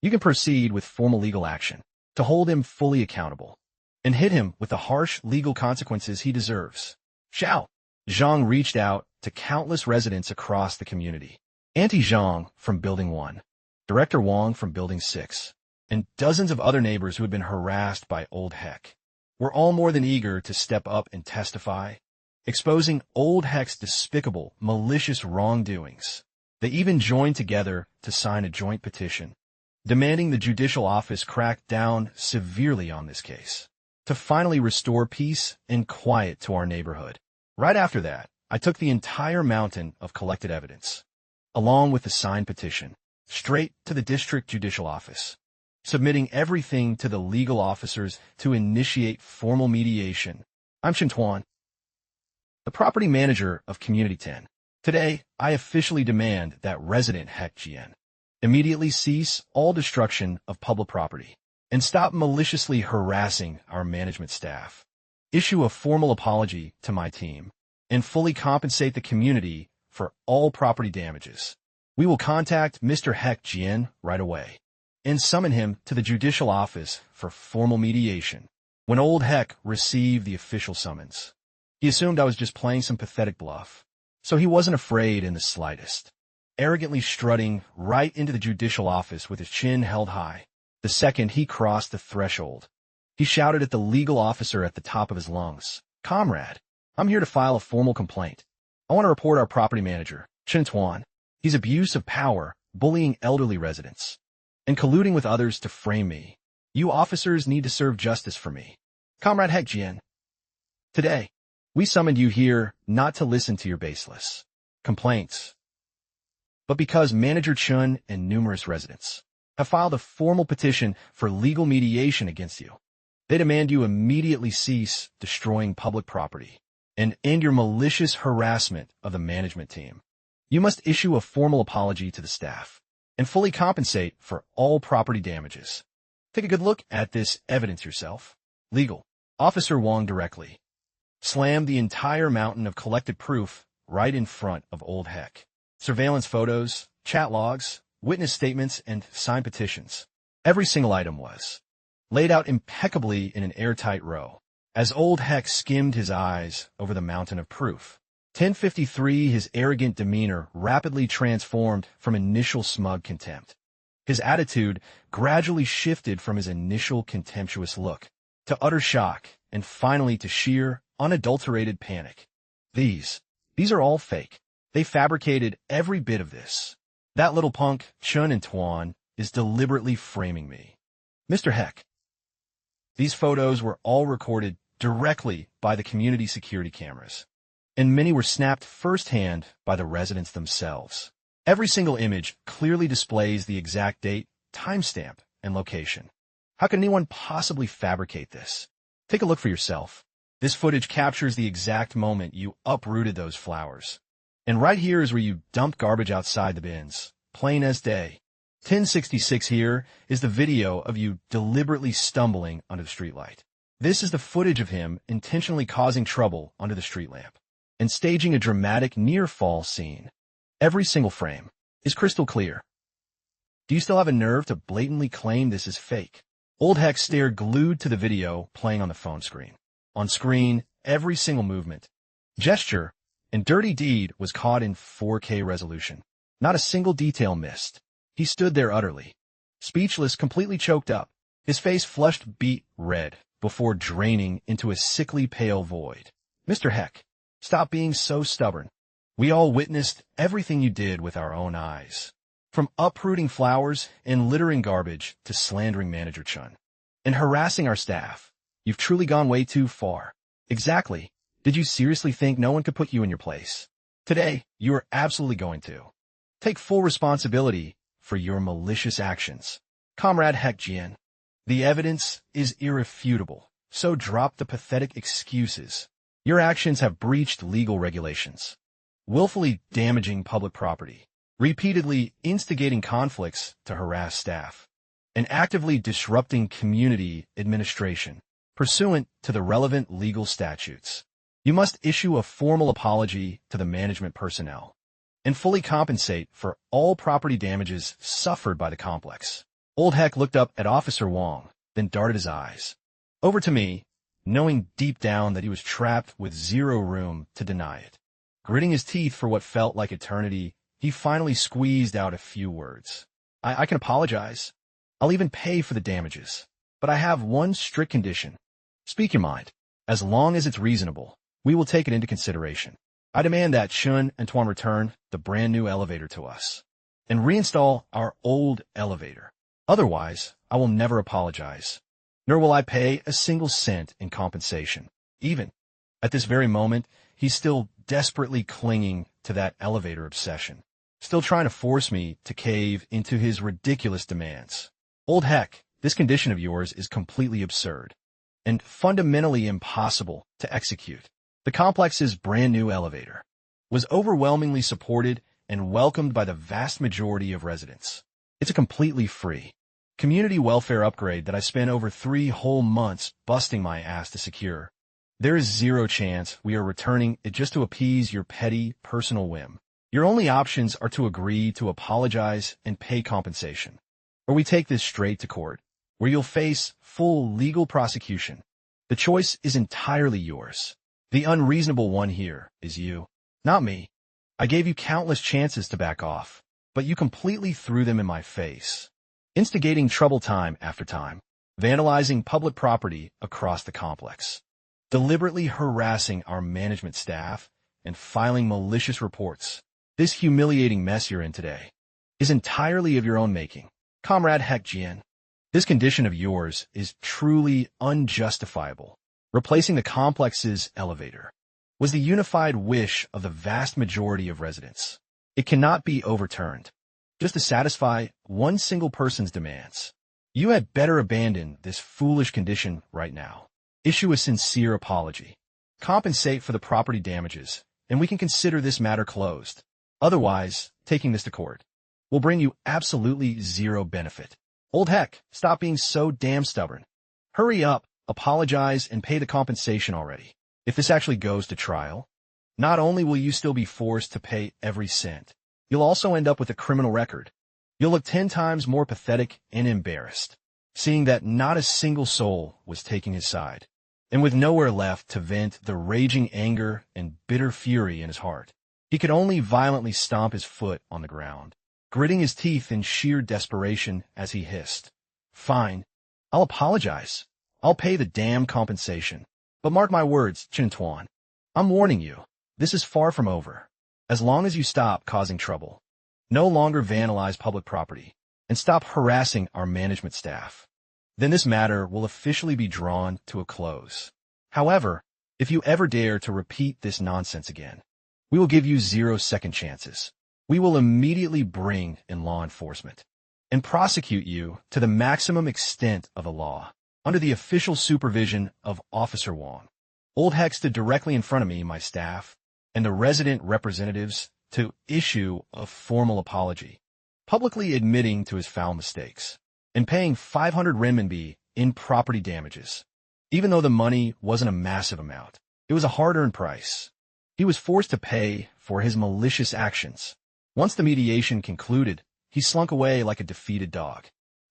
you can proceed with formal legal action to hold him fully accountable and hit him with the harsh legal consequences he deserves. Xiao Zhang reached out to countless residents across the community. Auntie Zhang from Building 1, Director Wang from Building 6, and dozens of other neighbors who had been harassed by Old Heck were all more than eager to step up and testify, exposing Old Heck's despicable, malicious wrongdoings. They even joined together to sign a joint petition, demanding the judicial office crack down severely on this case, to finally restore peace and quiet to our neighborhood. Right after that, I took the entire mountain of collected evidence, along with the signed petition, straight to the district judicial office, submitting everything to the legal officers to initiate formal mediation. I'm Shintuan, the property manager of Community 10. Today, I officially demand that resident Heck Jian immediately cease all destruction of public property and stop maliciously harassing our management staff, issue a formal apology to my team, and fully compensate the community for all property damages. We will contact Mr. Heck Jian right away and summon him to the judicial office for formal mediation. When Old Heck received the official summons, he assumed I was just playing some pathetic bluff, so he wasn't afraid in the slightest, arrogantly strutting right into the judicial office with his chin held high. The second he crossed the threshold, he shouted at the legal officer at the top of his lungs, "Comrade, I'm here to file a formal complaint. I want to report our property manager, Chen Tuan. He's abuse of power, bullying elderly residents, and colluding with others to frame me. You officers need to serve justice for me. Comrade Heck Jian, today, we summoned you here not to listen to your baseless complaints, but because Manager Chun and numerous residents have filed a formal petition for legal mediation against you. They demand you immediately cease destroying public property and end your malicious harassment of the management team. You must issue a formal apology to the staff and fully compensate for all property damages. Take a good look at this evidence yourself." Legal Officer Wang directly slammed the entire mountain of collected proof right in front of Old Heck. Surveillance photos, chat logs, witness statements, and signed petitions. Every single item was laid out impeccably in an airtight row. As Old Heck skimmed his eyes over the mountain of proof, 1053, his arrogant demeanor rapidly transformed from initial smug contempt. His attitude gradually shifted from his initial contemptuous look to utter shock and finally to sheer, unadulterated panic. These are all fake. They fabricated every bit of this. That little punk, Chun and Tuan, is deliberately framing me. Mr. Heck, these photos were all recorded directly by the community security cameras, and many were snapped firsthand by the residents themselves. Every single image clearly displays the exact date, timestamp, and location. How can anyone possibly fabricate this? Take a look for yourself. This footage captures the exact moment you uprooted those flowers. And right here is where you dump garbage outside the bins, plain as day. 1066 here is the video of you deliberately stumbling under the streetlight. This is the footage of him intentionally causing trouble under the street lamp and staging a dramatic near-fall scene. Every single frame is crystal clear. Do you still have a nerve to blatantly claim this is fake? Old Heck stared glued to the video playing on the phone screen. On screen, every single movement, gesture, and dirty deed was caught in 4K resolution. Not a single detail missed. He stood there utterly speechless, completely choked up, his face flushed beet red before draining into a sickly pale void. Mr. Heck, stop being so stubborn. We all witnessed everything you did with our own eyes, from uprooting flowers and littering garbage to slandering Manager Chun. and harassing our staff. You've truly gone way too far. Exactly. Did you seriously think no one could put you in your place? Today, you are absolutely going to. Take full responsibility for your malicious actions. Comrade Heck Jian. The evidence is irrefutable, so drop the pathetic excuses. Your actions have breached legal regulations, willfully damaging public property, repeatedly instigating conflicts to harass staff, and actively disrupting community administration, pursuant to the relevant legal statutes. You must issue a formal apology to the management personnel and fully compensate for all property damages suffered by the complex. Old Heck looked up at Officer Wong, then darted his eyes over to me, knowing deep down that he was trapped with zero room to deny it. Gritting his teeth for what felt like eternity, he finally squeezed out a few words. I can apologize. I'll even pay for the damages. But I have one strict condition. Speak your mind. As long as it's reasonable, we will take it into consideration. I demand that Chun and Tuan return the brand new elevator to us and reinstall our old elevator. Otherwise, I will never apologize, nor will I pay a single cent in compensation. Even at this very moment, he's still desperately clinging to that elevator obsession, still trying to force me to cave into his ridiculous demands. Old Heck, this condition of yours is completely absurd and fundamentally impossible to execute. The complex's brand new elevator was overwhelmingly supported and welcomed by the vast majority of residents. It's a completely free community welfare upgrade that I spent over 3 whole months busting my ass to secure. There is zero chance we are returning it just to appease your petty personal whim. Your only options are to agree to apologize and pay compensation, or we take this straight to court, where you'll face full legal prosecution. The choice is entirely yours. The unreasonable one here is you, not me. I gave you countless chances to back off, but you completely threw them in my face, instigating trouble time after time, vandalizing public property across the complex, deliberately harassing our management staff, and filing malicious reports. This humiliating mess you're in today is entirely of your own making. Comrade Heck Jian, this condition of yours is truly unjustifiable. Replacing the complex's elevator was the unified wish of the vast majority of residents. It cannot be overturned, just to satisfy one single person's demands. You had better abandon this foolish condition right now. Issue a sincere apology. Compensate for the property damages, and we can consider this matter closed. Otherwise, taking this to court will bring you absolutely zero benefit. Old Heck, stop being so damn stubborn. Hurry up. Apologize and pay the compensation already. If this actually goes to trial, not only will you still be forced to pay every cent, you'll also end up with a criminal record. You'll look 10 times more pathetic and embarrassed, seeing that not a single soul was taking his side, and with nowhere left to vent the raging anger and bitter fury in his heart. He could only violently stomp his foot on the ground, gritting his teeth in sheer desperation as he hissed, "Fine, I'll apologize. I'll pay the damn compensation. But mark my words, Chin Tuan. I'm warning you, this is far from over. As long as you stop causing trouble, no longer vandalize public property, and stop harassing our management staff, then this matter will officially be drawn to a close. However, if you ever dare to repeat this nonsense again, we will give you 0 second chances. We will immediately bring in law enforcement and prosecute you to the maximum extent of the law, under the official supervision of Officer Wong." Old Heck stood directly in front of me, my staff, and the resident representatives to issue a formal apology, publicly admitting to his foul mistakes, and paying 500 renminbi in property damages. Even though the money wasn't a massive amount, it was a hard-earned price he was forced to pay for his malicious actions. Once the mediation concluded, he slunk away like a defeated dog.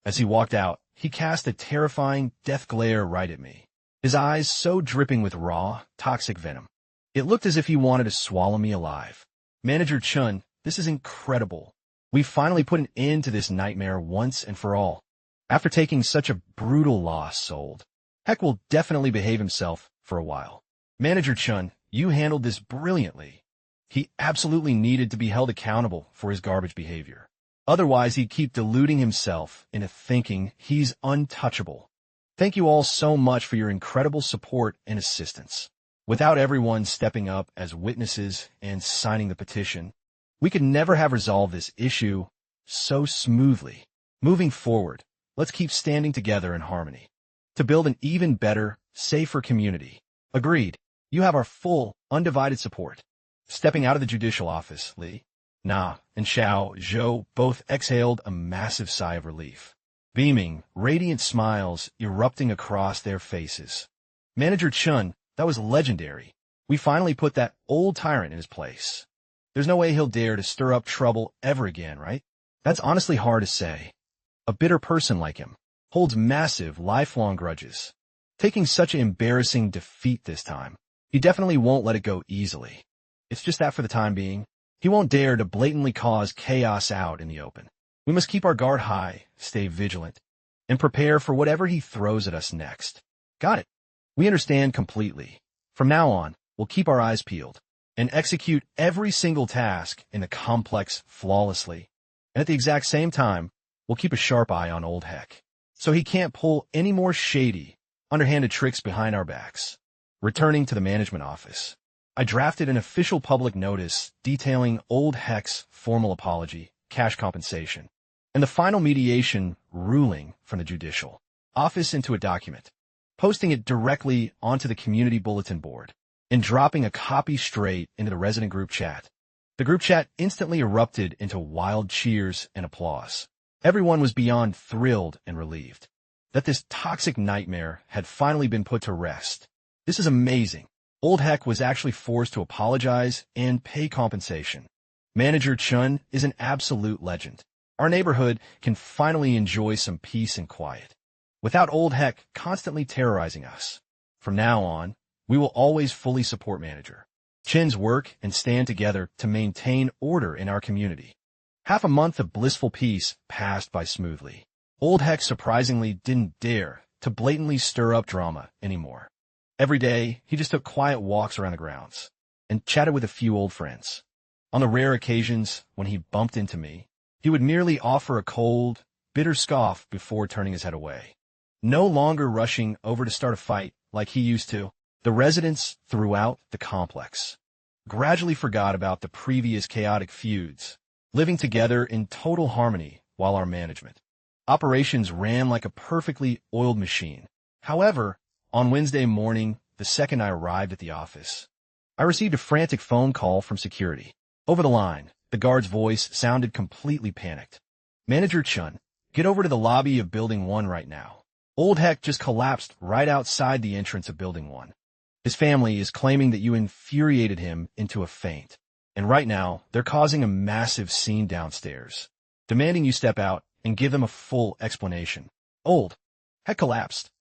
As he walked out, he cast a terrifying death glare right at me, his eyes so dripping with raw, toxic venom. It looked as if he wanted to swallow me alive. Manager Chun, this is incredible. We finally put an end to this nightmare once and for all. After taking such a brutal loss, Old Heck will definitely behave himself for a while. Manager Chun, you handled this brilliantly. He absolutely needed to be held accountable for his garbage behavior. Otherwise, he'd keep deluding himself into thinking he's untouchable. Thank you all so much for your incredible support and assistance. Without everyone stepping up as witnesses and signing the petition, we could never have resolved this issue so smoothly. Moving forward, let's keep standing together in harmony to build an even better, safer community. Agreed. You have our full, undivided support. Stepping out of the judicial office, Li, Na, and Xiao Zhou both exhaled a massive sigh of relief. Beaming, radiant smiles erupting across their faces. Manager Chun, that was legendary. We finally put that old tyrant in his place. There's no way he'll dare to stir up trouble ever again, right? That's honestly hard to say. A bitter person like him holds massive, lifelong grudges. Taking such an embarrassing defeat this time, he definitely won't let it go easily. It's just that for the time being, he won't dare to blatantly cause chaos out in the open. We must keep our guard high, stay vigilant, and prepare for whatever he throws at us next. Got it. We understand completely. From now on, we'll keep our eyes peeled and execute every single task in the complex flawlessly. And at the exact same time, we'll keep a sharp eye on Old Heck, so he can't pull any more shady, underhanded tricks behind our backs. Returning to the management office, I drafted an official public notice detailing Old Heck's formal apology, cash compensation, and the final mediation ruling from the judicial office into a document, posting it directly onto the community bulletin board, and dropping a copy straight into the resident group chat. The group chat instantly erupted into wild cheers and applause. Everyone was beyond thrilled and relieved that this toxic nightmare had finally been put to rest. This is amazing. Old Heck was actually forced to apologize and pay compensation. Manager Chun is an absolute legend. Our neighborhood can finally enjoy some peace and quiet, without Old Heck constantly terrorizing us. From now on, we will always fully support Manager Chin's work and stand together to maintain order in our community. Half a month of blissful peace passed by smoothly. Old Heck surprisingly didn't dare to blatantly stir up drama anymore. Every day, he just took quiet walks around the grounds and chatted with a few old friends. On the rare occasions when he bumped into me, he would merely offer a cold, bitter scoff before turning his head away. No longer rushing over to start a fight like he used to, the residents throughout the complex gradually forgot about the previous chaotic feuds, living together in total harmony while our management operations ran like a perfectly oiled machine. However, on Wednesday morning, the second I arrived at the office, I received a frantic phone call from security. Over the line, the guard's voice sounded completely panicked. Manager Chun, get over to the lobby of Building 1 right now. Old Heck just collapsed right outside the entrance of Building 1. His family is claiming that you infuriated him into a faint, and right now, they're causing a massive scene downstairs, demanding you step out and give them a full explanation. Old Heck collapsed,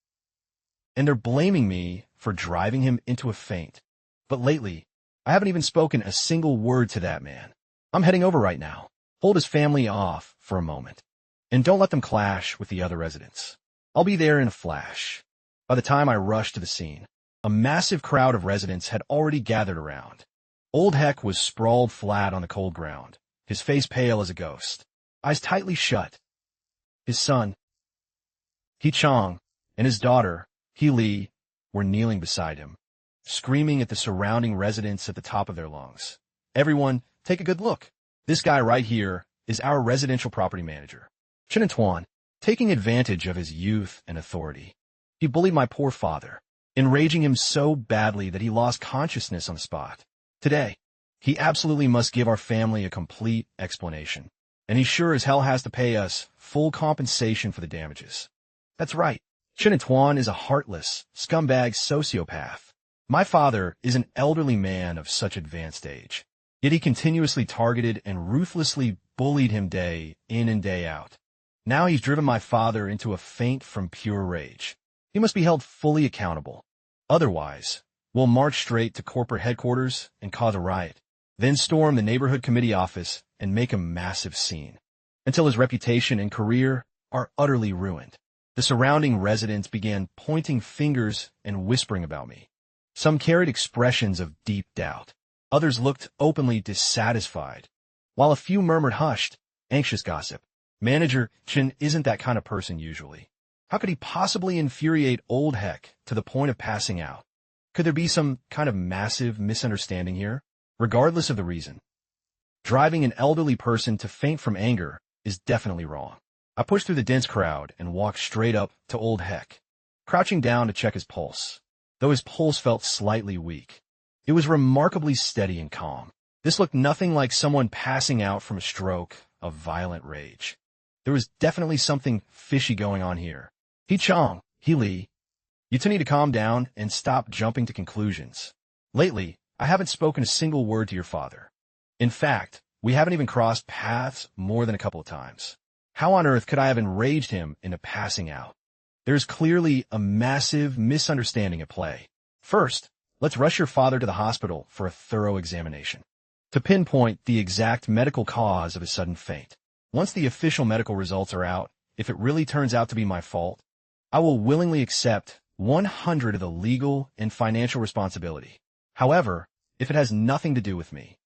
and they're blaming me for driving him into a faint. But lately, I haven't even spoken a single word to that man. I'm heading over right now. Hold his family off for a moment, and don't let them clash with the other residents. I'll be there in a flash. By the time I rushed to the scene, a massive crowd of residents had already gathered around. Old Heck was sprawled flat on the cold ground, his face pale as a ghost, eyes tightly shut. His son, He Chong, and his daughter, He Li, were kneeling beside him, screaming at the surrounding residents at the top of their lungs. Everyone, take a good look. This guy right here is our residential property manager, Chen and Tuan, taking advantage of his youth and authority. He bullied my poor father, enraging him so badly that he lost consciousness on the spot. Today, he absolutely must give our family a complete explanation, and he sure as hell has to pay us full compensation for the damages. That's right. Chen and Tuan is a heartless, scumbag sociopath. My father is an elderly man of such advanced age, yet he continuously targeted and ruthlessly bullied him day in and day out. Now he's driven my father into a faint from pure rage. He must be held fully accountable. Otherwise, we'll march straight to corporate headquarters and cause a riot, then storm the neighborhood committee office and make a massive scene, until his reputation and career are utterly ruined. The surrounding residents began pointing fingers and whispering about me. Some carried expressions of deep doubt. Others looked openly dissatisfied, while a few murmured hushed, anxious gossip. Manager Chen isn't that kind of person usually. How could he possibly infuriate old Heck to the point of passing out? Could there be some kind of massive misunderstanding here? Regardless of the reason, driving an elderly person to faint from anger is definitely wrong. I pushed through the dense crowd and walked straight up to old Heck, crouching down to check his pulse. Though his pulse felt slightly weak, it was remarkably steady and calm. This looked nothing like someone passing out from a stroke of violent rage. There was definitely something fishy going on here. Chong, Li, you two need to calm down and stop jumping to conclusions. Lately, I haven't spoken a single word to your father. In fact, we haven't even crossed paths more than a couple of times. How on earth could I have enraged him into passing out? There's clearly a massive misunderstanding at play. First, let's rush your father to the hospital for a thorough examination to pinpoint the exact medical cause of his sudden faint. Once the official medical results are out, if it really turns out to be my fault, I will willingly accept 100% of the legal and financial responsibility. However, if it has nothing to do with me,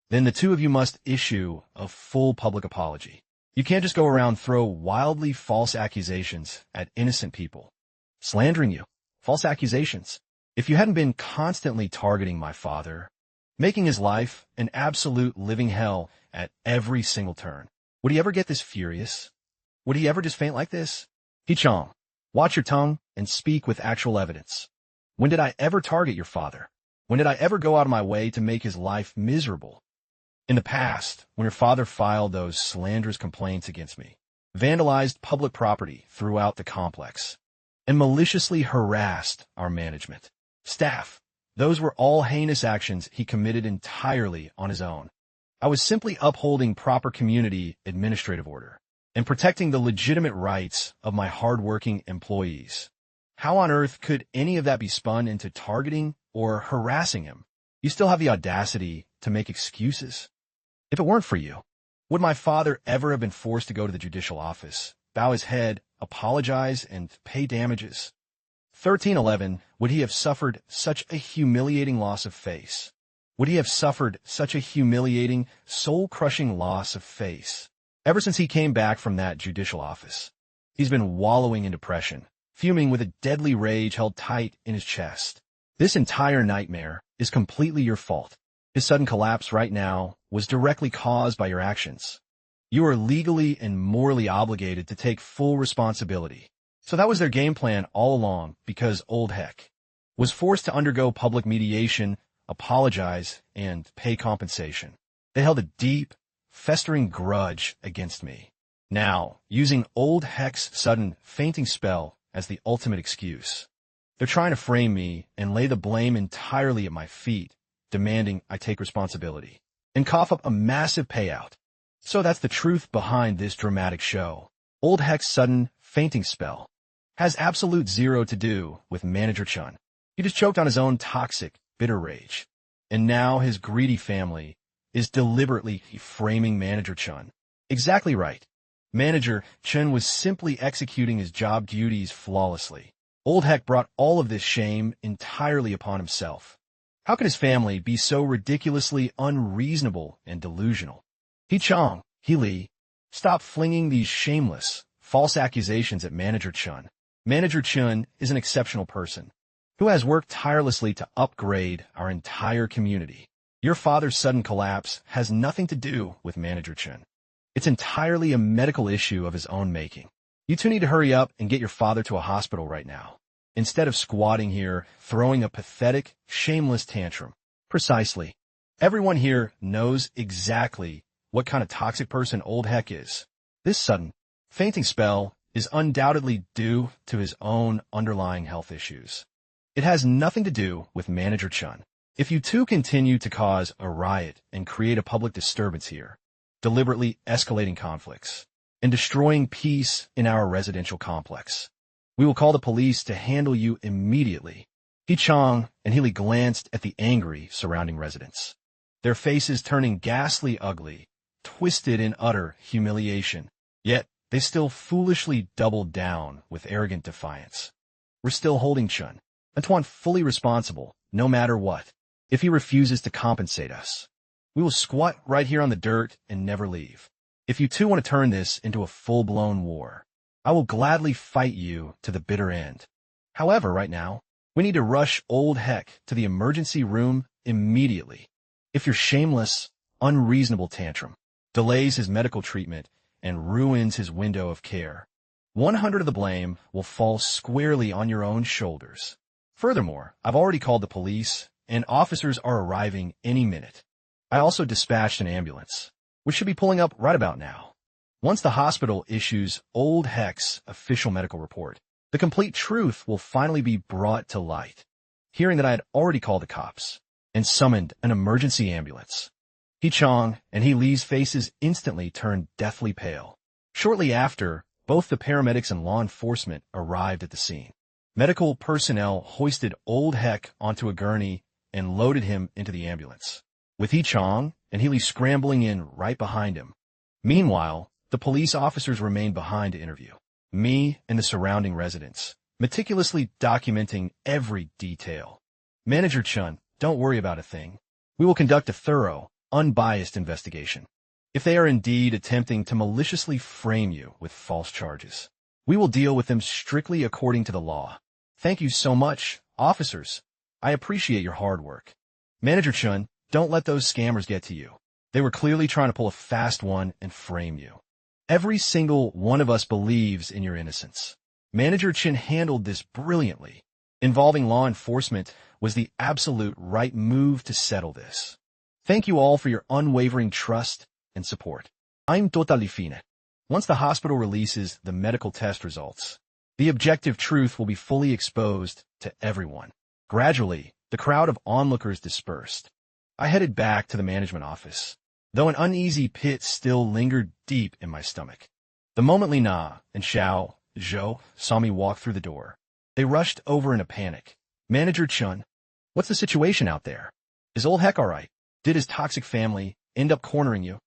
then the two of you must issue a full public apology. You can't just go around throw wildly false accusations at innocent people. Slandering you. False accusations. If you hadn't been constantly targeting my father, making his life an absolute living hell at every single turn, would he ever get this furious? Would he ever just faint like this? Chong, watch your tongue and speak with actual evidence. When did I ever target your father? When did I ever go out of my way to make his life miserable? In the past, when your father filed those slanderous complaints against me, vandalized public property throughout the complex, and maliciously harassed our management, staff, those were all heinous actions he committed entirely on his own. I was simply upholding proper community administrative order and protecting the legitimate rights of my hardworking employees. How on earth could any of that be spun into targeting or harassing him? You still have the audacity to make excuses? If it weren't for you, would my father ever have been forced to go to the judicial office, bow his head, apologize, and pay damages? 1311, would he have suffered such a humiliating loss of face? Would he have suffered such a humiliating, soul-crushing loss of face? Ever since he came back from that judicial office, he's been wallowing in depression, fuming with a deadly rage held tight in his chest. This entire nightmare is completely your fault. His sudden collapse right now was directly caused by your actions. You are legally and morally obligated to take full responsibility. So that was their game plan all along, because old Heck was forced to undergo public mediation, apologize, and pay compensation. They held a deep, festering grudge against me. Now, using old Heck's sudden fainting spell as the ultimate excuse, they're trying to frame me and lay the blame entirely at my feet, demanding I take responsibility and cough up a massive payout. So that's the truth behind this dramatic show. Old Heck's sudden fainting spell has absolute zero to do with Manager Chun. He just choked on his own toxic, bitter rage. And now his greedy family is deliberately framing Manager Chun. Exactly right. Manager Chun was simply executing his job duties flawlessly. Old Heck brought all of this shame entirely upon himself. How can his family be so ridiculously unreasonable and delusional? Chong, Li, stop flinging these shameless, false accusations at Manager Chun. Manager Chun is an exceptional person who has worked tirelessly to upgrade our entire community. Your father's sudden collapse has nothing to do with Manager Chun. It's entirely a medical issue of his own making. You two need to hurry up and get your father to a hospital right now, instead of squatting here, throwing a pathetic, shameless tantrum. Precisely. Everyone here knows exactly what kind of toxic person old Heck is. This sudden fainting spell is undoubtedly due to his own underlying health issues. It has nothing to do with Manager Chun. If you two continue to cause a riot and create a public disturbance here, deliberately escalating conflicts and destroying peace in our residential complex, we will call the police to handle you immediately. Chong and Li glanced at the angry surrounding residents, their faces turning ghastly ugly, twisted in utter humiliation. Yet, they still foolishly doubled down with arrogant defiance. We're still holding Chun, Antoine, fully responsible, no matter what. If he refuses to compensate us, we will squat right here on the dirt and never leave. If you two want to turn this into a full-blown war, I will gladly fight you to the bitter end. However, right now, we need to rush old Heck to the emergency room immediately. If your shameless, unreasonable tantrum delays his medical treatment and ruins his window of care, 100 of the blame will fall squarely on your own shoulders. Furthermore, I've already called the police, and officers are arriving any minute. I also dispatched an ambulance, which should be pulling up right about now. Once the hospital issues old Heck's official medical report, the complete truth will finally be brought to light. Hearing that I had already called the cops and summoned an emergency ambulance, He Chong and He Lee's faces instantly turned deathly pale. Shortly after, both the paramedics and law enforcement arrived at the scene. Medical personnel hoisted old Heck onto a gurney and loaded him into the ambulance, with He Chong and He Lee scrambling in right behind him. Meanwhile, the police officers remained behind to interview me and the surrounding residents, meticulously documenting every detail. Manager Chun, don't worry about a thing. We will conduct a thorough, unbiased investigation. If they are indeed attempting to maliciously frame you with false charges, we will deal with them strictly according to the law. Thank you so much, officers. I appreciate your hard work. Manager Chun, don't let those scammers get to you. They were clearly trying to pull a fast one and frame you. Every single one of us believes in your innocence. Manager Chin handled this brilliantly. Involving law enforcement was the absolute right move to settle this. Thank you all for your unwavering trust and support. I'm totally fine. Once the hospital releases the medical test results, the objective truth will be fully exposed to everyone. Gradually, the crowd of onlookers dispersed. I headed back to the management office, though an uneasy pit still lingered deep in my stomach. The moment Li Na and Xiao Zhou saw me walk through the door, they rushed over in a panic. Manager Chun, what's the situation out there? Is old Heck all right? Did his toxic family end up cornering you?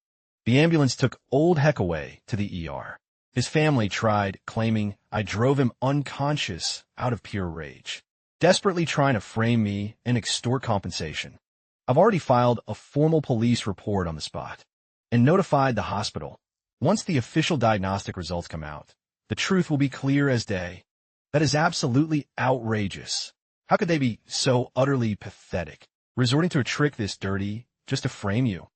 The ambulance took old Heck away to the ER. His family tried, claiming I drove him unconscious out of pure rage, desperately trying to frame me and extort compensation. I've already filed a formal police report on the spot and notified the hospital. Once the official diagnostic results come out, the truth will be clear as day. That is absolutely outrageous. How could they be so utterly pathetic, resorting to a trick this dirty just to frame you?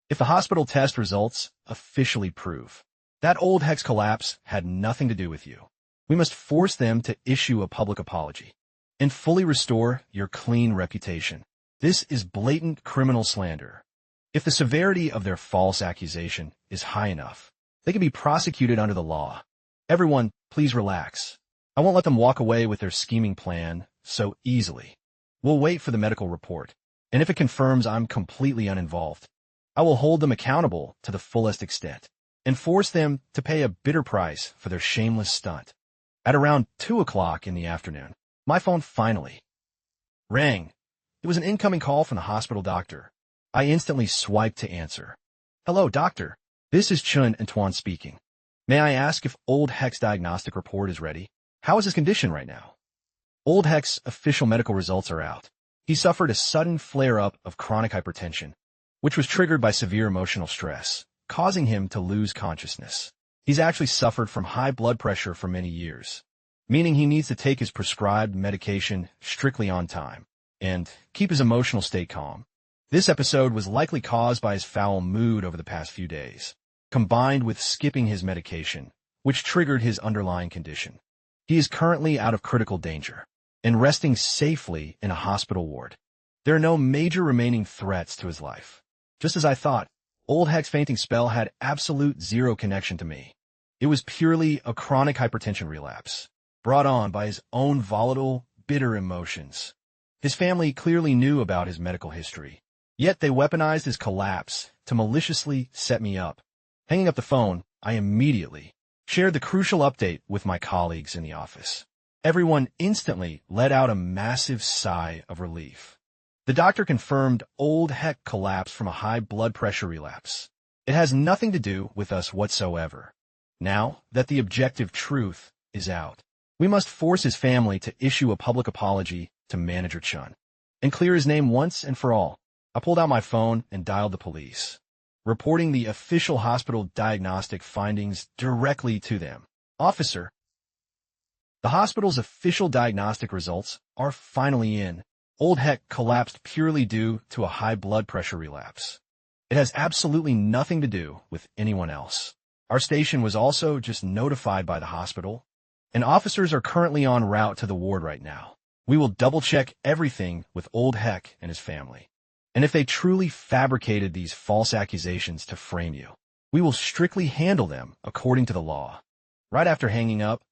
If the hospital test results officially prove that old Heck's collapse had nothing to do with you, we must force them to issue a public apology and fully restore your clean reputation. This is blatant criminal slander. If the severity of their false accusation is high enough, they can be prosecuted under the law. Everyone, please relax. I won't let them walk away with their scheming plan so easily. We'll wait for the medical report, and if it confirms I'm completely uninvolved, I will hold them accountable to the fullest extent and force them to pay a bitter price for their shameless stunt. At around 2 o'clock in the afternoon, my phone finally rang. It was an incoming call from the hospital doctor. I instantly swiped to answer. Hello, doctor. This is Chun Antoine speaking. May I ask if old Heck's diagnostic report is ready? How is his condition right now? Old Heck's official medical results are out. He suffered a sudden flare-up of chronic hypertension, which was triggered by severe emotional stress, causing him to lose consciousness. He's actually suffered from high blood pressure for many years, meaning he needs to take his prescribed medication strictly on time and keep his emotional state calm. This episode was likely caused by his foul mood over the past few days, combined with skipping his medication, which triggered his underlying condition. He is currently out of critical danger and resting safely in a hospital ward. There are no major remaining threats to his life. Just as I thought, old Heck's fainting spell had absolute zero connection to me. It was purely a chronic hypertension relapse, brought on by his own volatile, bitter emotions. His family clearly knew about his medical history, yet they weaponized his collapse to maliciously set me up. Hanging up the phone, I immediately shared the crucial update with my colleagues in the office. Everyone instantly let out a massive sigh of relief. The doctor confirmed old Heck collapsed from a high blood pressure relapse. It has nothing to do with us whatsoever. Now that the objective truth is out, we must force his family to issue a public apology to Manager Chun and clear his name once and for all. I pulled out my phone and dialed the police, reporting the official hospital diagnostic findings directly to them. Officer, The hospital's official diagnostic results are finally in. Old Heck collapsed purely due to a high blood pressure relapse. It has absolutely nothing to do with anyone else. Our station was also just notified by the hospital, and officers are currently en route to the ward right now. We will double-check everything with Old Heck and his family. And if they truly fabricated these false accusations to frame you, we will strictly handle them according to the law. Right after hanging up,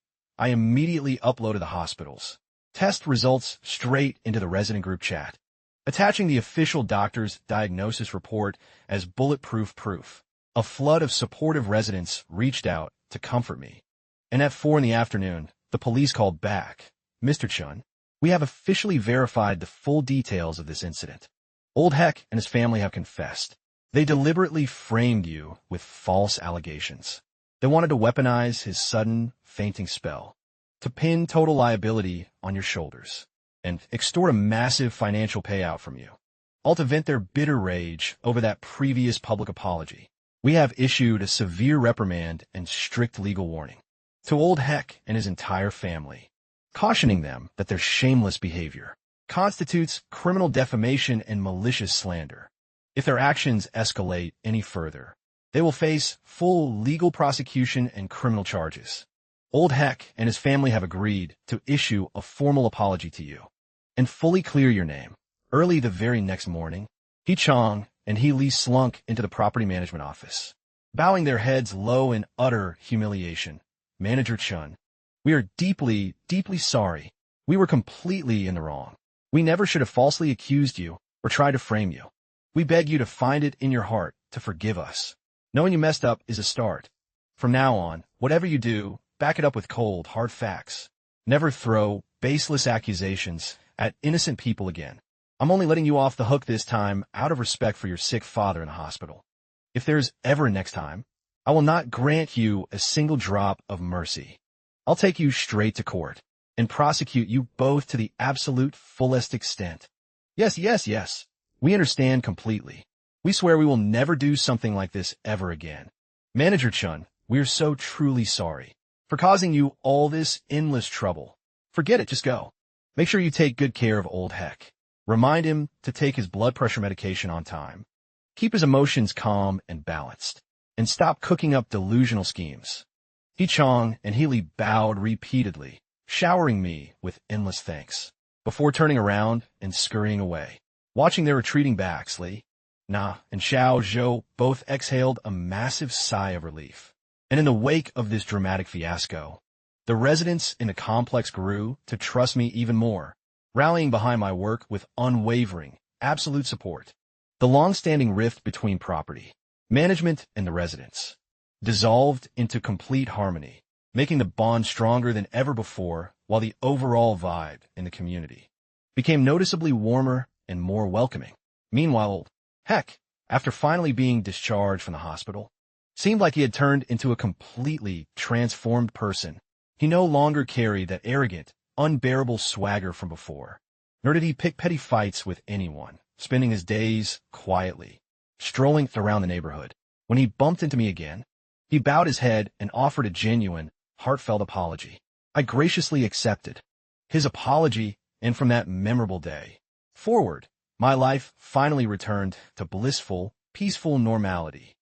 I immediately uploaded the hospital's test results straight into the resident group chat, attaching the official doctor's diagnosis report as bulletproof proof. A flood of supportive residents reached out to comfort me. And at 4 p.m, the police called back. Mr. Chun, we have officially verified the full details of this incident. Old Heck and his family have confessed. They deliberately framed you with false allegations. They wanted to weaponize his sudden fainting spell, to pin total liability on your shoulders, and extort a massive financial payout from you, all to vent their bitter rage over that previous public apology. We have issued a severe reprimand and strict legal warning to Old Heck and his entire family, cautioning them that their shameless behavior constitutes criminal defamation and malicious slander. If their actions escalate any further, they will face full legal prosecution and criminal charges. Old Heck and his family have agreed to issue a formal apology to you and fully clear your name. Early the very next morning, He Chong and He Lee slunk into the property management office, bowing their heads low in utter humiliation. Manager Chun, we are deeply, deeply sorry. We were completely in the wrong. We never should have falsely accused you or tried to frame you. We beg you to find it in your heart to forgive us. Knowing you messed up is a start. From now on, whatever you do, back it up with cold, hard facts. Never throw baseless accusations at innocent people again. I'm only letting you off the hook this time out of respect for your sick father in the hospital. If there's ever a next time, I will not grant you a single drop of mercy. I'll take you straight to court and prosecute you both to the absolute fullest extent. Yes, yes, yes. We understand completely. We swear we will never do something like this ever again. Manager Chun, we are so truly sorry for causing you all this endless trouble. Forget it, just go. Make sure you take good care of Old Heck. Remind him to take his blood pressure medication on time. Keep his emotions calm and balanced, and stop cooking up delusional schemes. He Chong and He Lee bowed repeatedly, showering me with endless thanks, before turning around and scurrying away. Watching their retreating backs, Lee, Na, and Xiao Zhou both exhaled a massive sigh of relief. And in the wake of this dramatic fiasco, the residents in the complex grew to trust me even more, rallying behind my work with unwavering, absolute support. The long-standing rift between property management and the residents dissolved into complete harmony, making the bond stronger than ever before, while the overall vibe in the community became noticeably warmer and more welcoming. Meanwhile, Old Heck, after finally being discharged from the hospital, seemed like he had turned into a completely transformed person. He no longer carried that arrogant, unbearable swagger from before, nor did he pick petty fights with anyone, spending his days quietly, strolling around the neighborhood. When he bumped into me again, he bowed his head and offered a genuine, heartfelt apology. I graciously accepted his apology, and from that memorable day forward, my life finally returned to blissful, peaceful normality.